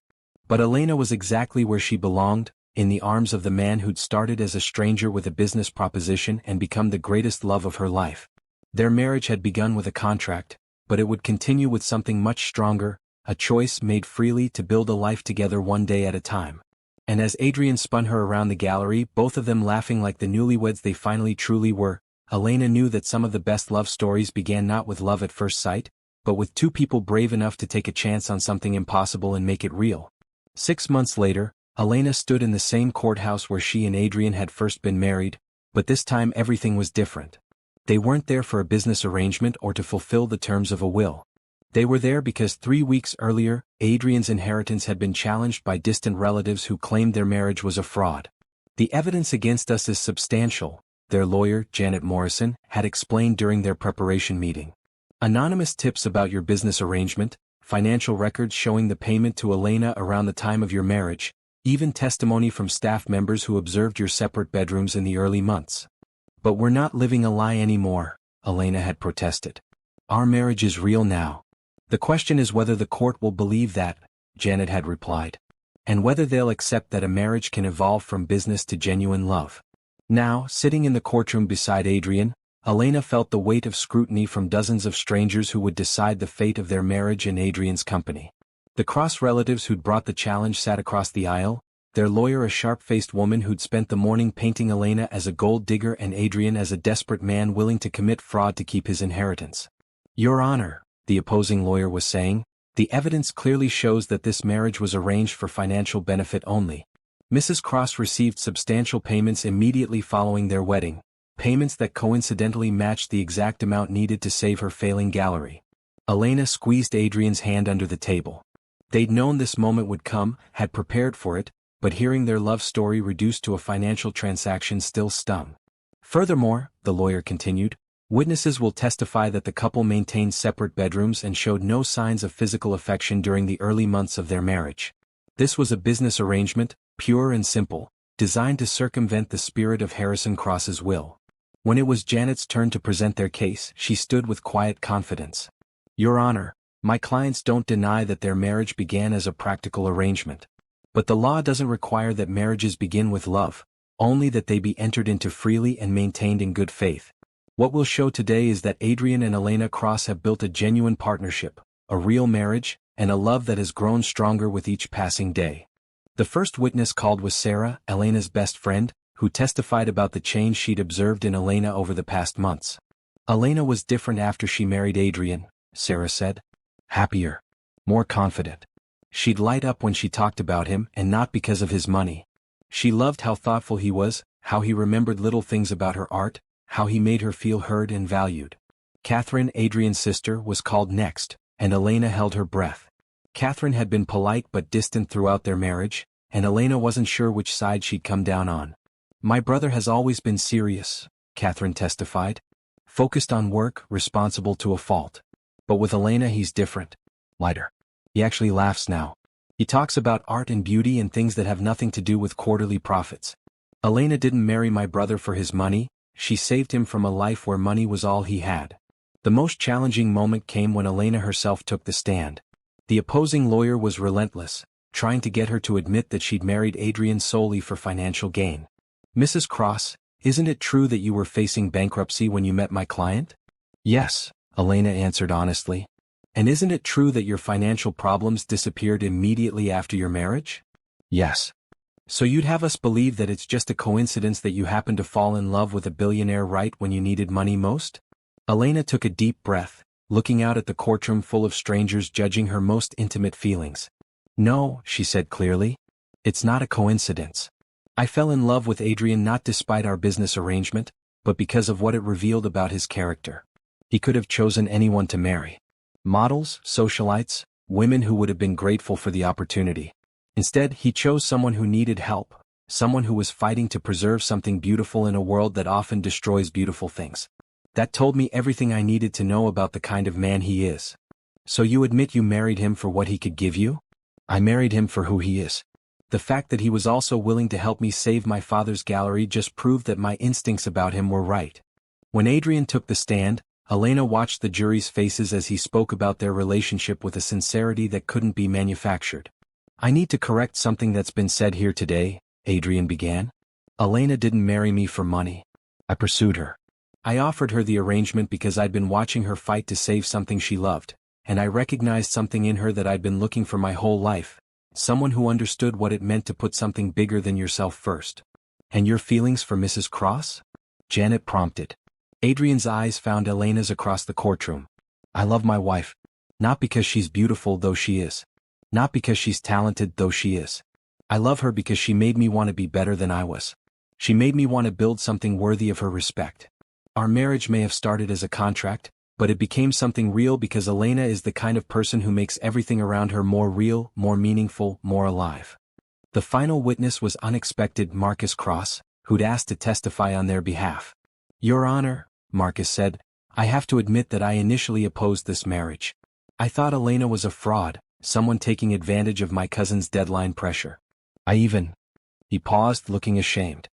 But Elena was exactly where she belonged, in the arms of the man who'd started as a stranger with a business proposition and become the greatest love of her life. Their marriage had begun with a contract, but it would continue with something much stronger, a choice made freely to build a life together one day at a time. And as Adrian spun her around the gallery, both of them laughing like the newlyweds they finally truly were, Elena knew that some of the best love stories began not with love at first sight, but with two people brave enough to take a chance on something impossible and make it real. 6 months later, Elena stood in the same courthouse where she and Adrian had first been married, but this time everything was different. They weren't there for a business arrangement or to fulfill the terms of a will. They were there because 3 weeks earlier, Adrian's inheritance had been challenged by distant relatives who claimed their marriage was a fraud. The evidence against us is substantial, their lawyer, Janet Morrison, had explained during their preparation meeting. Anonymous tips about your business arrangement, financial records showing the payment to Elena around the time of your marriage, even testimony from staff members who observed your separate bedrooms in the early months. But we're not living a lie anymore, Elena had protested. Our marriage is real now. The question is whether the court will believe that, Janet had replied. And whether they'll accept that a marriage can evolve from business to genuine love. Now, sitting in the courtroom beside Adrian, Elena felt the weight of scrutiny from dozens of strangers who would decide the fate of their marriage in Adrian's company. The Cross relatives who'd brought the challenge sat across the aisle, their lawyer a sharp-faced woman who'd spent the morning painting Elena as a gold digger and Adrian as a desperate man willing to commit fraud to keep his inheritance. Your Honor, the opposing lawyer was saying, the evidence clearly shows that this marriage was arranged for financial benefit only. Mrs. Cross received substantial payments immediately following their wedding, payments that coincidentally matched the exact amount needed to save her failing gallery. Elena squeezed Adrian's hand under the table. They'd known this moment would come, had prepared for it, but hearing their love story reduced to a financial transaction still stung. Furthermore, the lawyer continued, witnesses will testify that the couple maintained separate bedrooms and showed no signs of physical affection during the early months of their marriage. This was a business arrangement, pure and simple, designed to circumvent the spirit of Harrison Cross's will. When it was Janet's turn to present their case, she stood with quiet confidence. Your Honor, my clients don't deny that their marriage began as a practical arrangement. But the law doesn't require that marriages begin with love, only that they be entered into freely and maintained in good faith. What we'll show today is that Adrian and Elena Cross have built a genuine partnership, a real marriage, and a love that has grown stronger with each passing day. The first witness called was Sarah, Elena's best friend, who testified about the change she'd observed in Elena over the past months. Elena was different after she married Adrian, Sarah said. Happier. More confident. She'd light up when she talked about him, and not because of his money. She loved how thoughtful he was, how he remembered little things about her art, how he made her feel heard and valued. Catherine, Adrian's sister, was called next, and Elena held her breath. Catherine had been polite but distant throughout their marriage, and Elena wasn't sure which side she'd come down on. My brother has always been serious, Catherine testified. Focused on work, responsible to a fault. But with Elena he's different. Lighter. He actually laughs now. He talks about art and beauty and things that have nothing to do with quarterly profits. Elena didn't marry my brother for his money, she saved him from a life where money was all he had. The most challenging moment came when Elena herself took the stand. The opposing lawyer was relentless, trying to get her to admit that she'd married Adrian solely for financial gain. Mrs. Cross, isn't it true that you were facing bankruptcy when you met my client? Yes, Elena answered honestly. And isn't it true that your financial problems disappeared immediately after your marriage? Yes. So you'd have us believe that it's just a coincidence that you happened to fall in love with a billionaire right when you needed money most? Elena took a deep breath, looking out at the courtroom full of strangers judging her most intimate feelings. No, she said clearly. It's not a coincidence. I fell in love with Adrian not despite our business arrangement, but because of what it revealed about his character. He could have chosen anyone to marry. Models, socialites, women who would have been grateful for the opportunity. Instead, he chose someone who needed help, someone who was fighting to preserve something beautiful in a world that often destroys beautiful things. That told me everything I needed to know about the kind of man he is. So you admit you married him for what he could give you? I married him for who he is. The fact that he was also willing to help me save my father's gallery just proved that my instincts about him were right. When Adrian took the stand, Elena watched the jury's faces as he spoke about their relationship with a sincerity that couldn't be manufactured. I need to correct something that's been said here today, Adrian began. Elena didn't marry me for money. I pursued her. I offered her the arrangement because I'd been watching her fight to save something she loved, and I recognized something in her that I'd been looking for my whole life, someone who understood what it meant to put something bigger than yourself first. And your feelings for Mrs. Cross? Janet prompted. Adrian's eyes found Elena's across the courtroom. I love my wife. Not because she's beautiful though she is. Not because she's talented though she is. I love her because she made me want to be better than I was. She made me want to build something worthy of her respect. Our marriage may have started as a contract, but it became something real because Elena is the kind of person who makes everything around her more real, more meaningful, more alive. The final witness was unexpected Marcus Cross, who'd asked to testify on their behalf. Your Honor, Marcus said, I have to admit that I initially opposed this marriage. I thought Elena was a fraud, someone taking advantage of my cousin's deadline pressure. He paused, looking ashamed.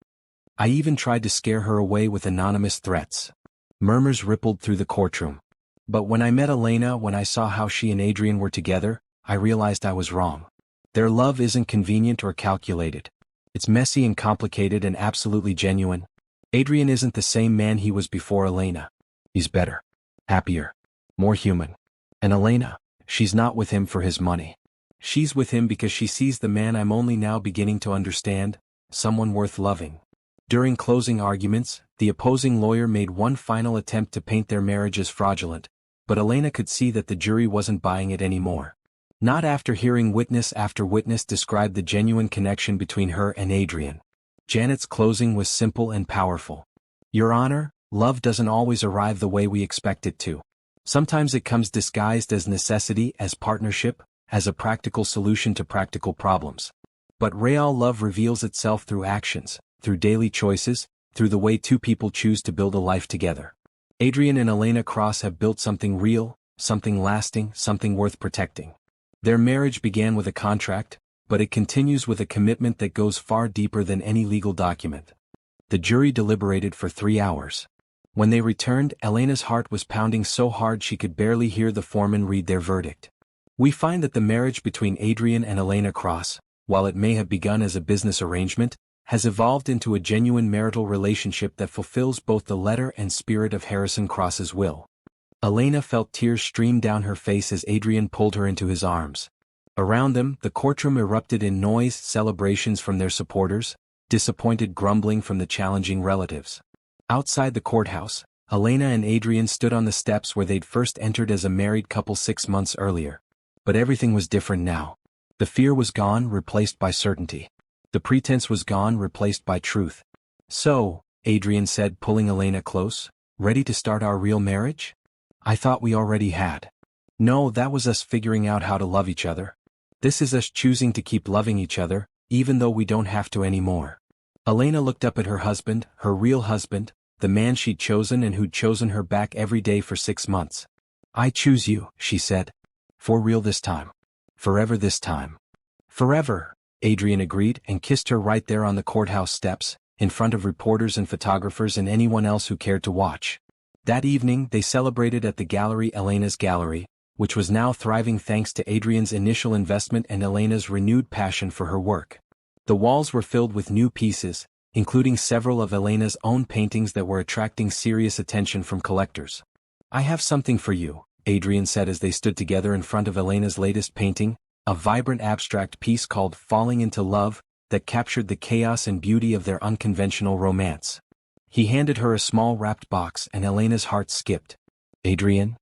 I even tried to scare her away with anonymous threats. Murmurs rippled through the courtroom. But when I met Elena, when I saw how she and Adrian were together, I realized I was wrong. Their love isn't convenient or calculated. It's messy and complicated and absolutely genuine. Adrian isn't the same man he was before Elena. He's better, happier, more human. And Elena, she's not with him for his money. She's with him because she sees the man I'm only now beginning to understand, someone worth loving. During closing arguments, the opposing lawyer made one final attempt to paint their marriage as fraudulent, but Elena could see that the jury wasn't buying it anymore. Not after hearing witness after witness describe the genuine connection between her and Adrian. Janet's closing was simple and powerful. Your Honor, love doesn't always arrive the way we expect it to. Sometimes it comes disguised as necessity, as partnership, as a practical solution to practical problems. But real love reveals itself through actions, through daily choices, through the way two people choose to build a life together. Adrian and Elena Cross have built something real, something lasting, something worth protecting. Their marriage began with a contract, but it continues with a commitment that goes far deeper than any legal document. The jury deliberated for 3 hours. When they returned, Elena's heart was pounding so hard she could barely hear the foreman read their verdict. We find that the marriage between Adrian and Elena Cross, while it may have begun as a business arrangement, has evolved into a genuine marital relationship that fulfills both the letter and spirit of Harrison Cross's will. Elena felt tears stream down her face as Adrian pulled her into his arms. Around them, the courtroom erupted in noise, celebrations from their supporters, disappointed grumbling from the challenging relatives. Outside the courthouse, Elena and Adrian stood on the steps where they'd first entered as a married couple 6 months earlier. But everything was different now. The fear was gone, replaced by certainty. The pretense was gone, replaced by truth. "So," Adrian said, pulling Elena close, "ready to start our real marriage? I thought we already had." "No, that was us figuring out how to love each other. This is us choosing to keep loving each other, even though we don't have to anymore." Elena looked up at her husband, her real husband, the man she'd chosen and who'd chosen her back every day for 6 months. "I choose you," she said. "For real this time. Forever this time." "Forever," Adrian agreed and kissed her right there on the courthouse steps, in front of reporters and photographers and anyone else who cared to watch. That evening, they celebrated at the gallery, Elena's gallery, which was now thriving thanks to Adrian's initial investment and Elena's renewed passion for her work. The walls were filled with new pieces, including several of Elena's own paintings that were attracting serious attention from collectors. "I have something for you," Adrian said as they stood together in front of Elena's latest painting, a vibrant abstract piece called Falling into Love, that captured the chaos and beauty of their unconventional romance. He handed her a small wrapped box and Elena's heart skipped. "Adrian?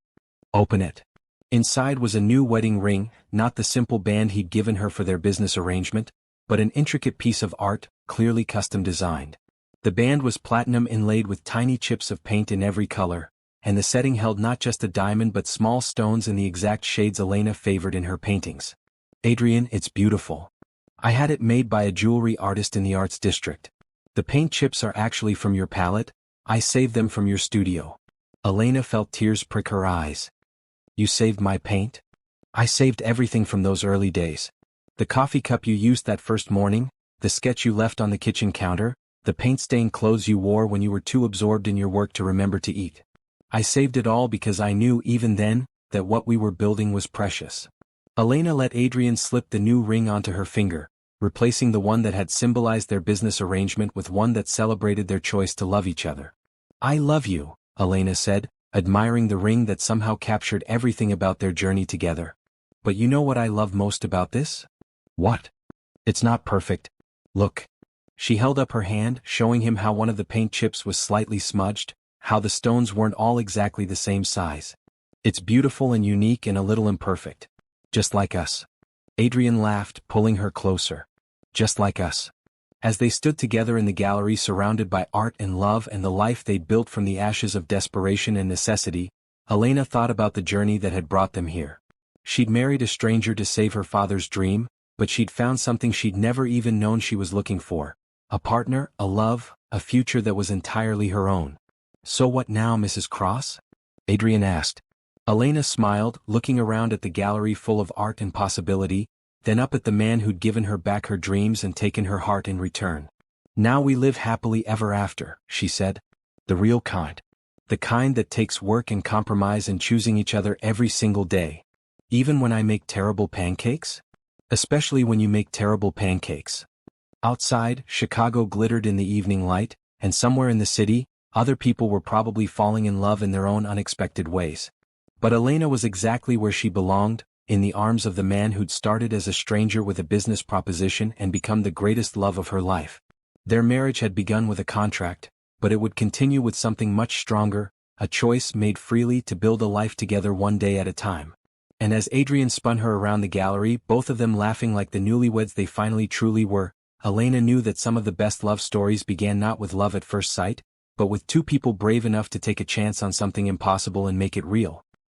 Open it." Inside was a new wedding ring, not the simple band he'd given her for their business arrangement, but an intricate piece of art, clearly custom designed. The band was platinum inlaid with tiny chips of paint in every color, and the setting held not just a diamond but small stones in the exact shades Elena favored in her paintings. "Adrian, it's beautiful. I had it made by a jewelry artist in the Arts District. The paint chips are actually from your palette. I saved them from your studio." Elena felt tears prick her eyes. "You saved my paint?" "I saved everything from those early days. The coffee cup you used that first morning, the sketch you left on the kitchen counter, the paint-stained clothes you wore when you were too absorbed in your work to remember to eat. I saved it all because I knew even then that what we were building was precious." Elena let Adrian slip the new ring onto her finger, replacing the one that had symbolized their business arrangement with one that celebrated their choice to love each other. "I love you," Elena said, admiring the ring that somehow captured everything about their journey together. "But you know what I love most about this?" "What?" "It's not perfect. Look." She held up her hand, showing him how one of the paint chips was slightly smudged, how the stones weren't all exactly the same size. "It's beautiful and unique and a little imperfect. Just like us." Adrian laughed, pulling her closer. "Just like us." As they stood together in the gallery surrounded by art and love and the life they'd built from the ashes of desperation and necessity, Elena thought about the journey that had brought them here. She'd married a stranger to save her father's dream, but she'd found something she'd never even known she was looking for. A partner, a love, a future that was entirely her own. "So what now, Mrs. Cross?" Adrian asked. Elena smiled, looking around at the gallery full of art and possibility, then up at the man who'd given her back her dreams and taken her heart in return. "Now we live happily ever after," she said. "The real kind. The kind that takes work and compromise and choosing each other every single day. Even when I make terrible pancakes? Especially when you make terrible pancakes." Outside, Chicago glittered in the evening light, and somewhere in the city, other people were probably falling in love in their own unexpected ways. But Elena was exactly where she belonged, in the arms of the man who'd started as a stranger with a business proposition and become the greatest love of her life. Their marriage had begun with a contract, but it would continue with something much stronger, a choice made freely to build a life together one day at a time. And as Adrian spun her around the gallery, both of them laughing like the newlyweds they finally truly were, Elena knew that some of the best love stories began not with love at first sight, but with two people brave enough to take a chance on something impossible and make it real.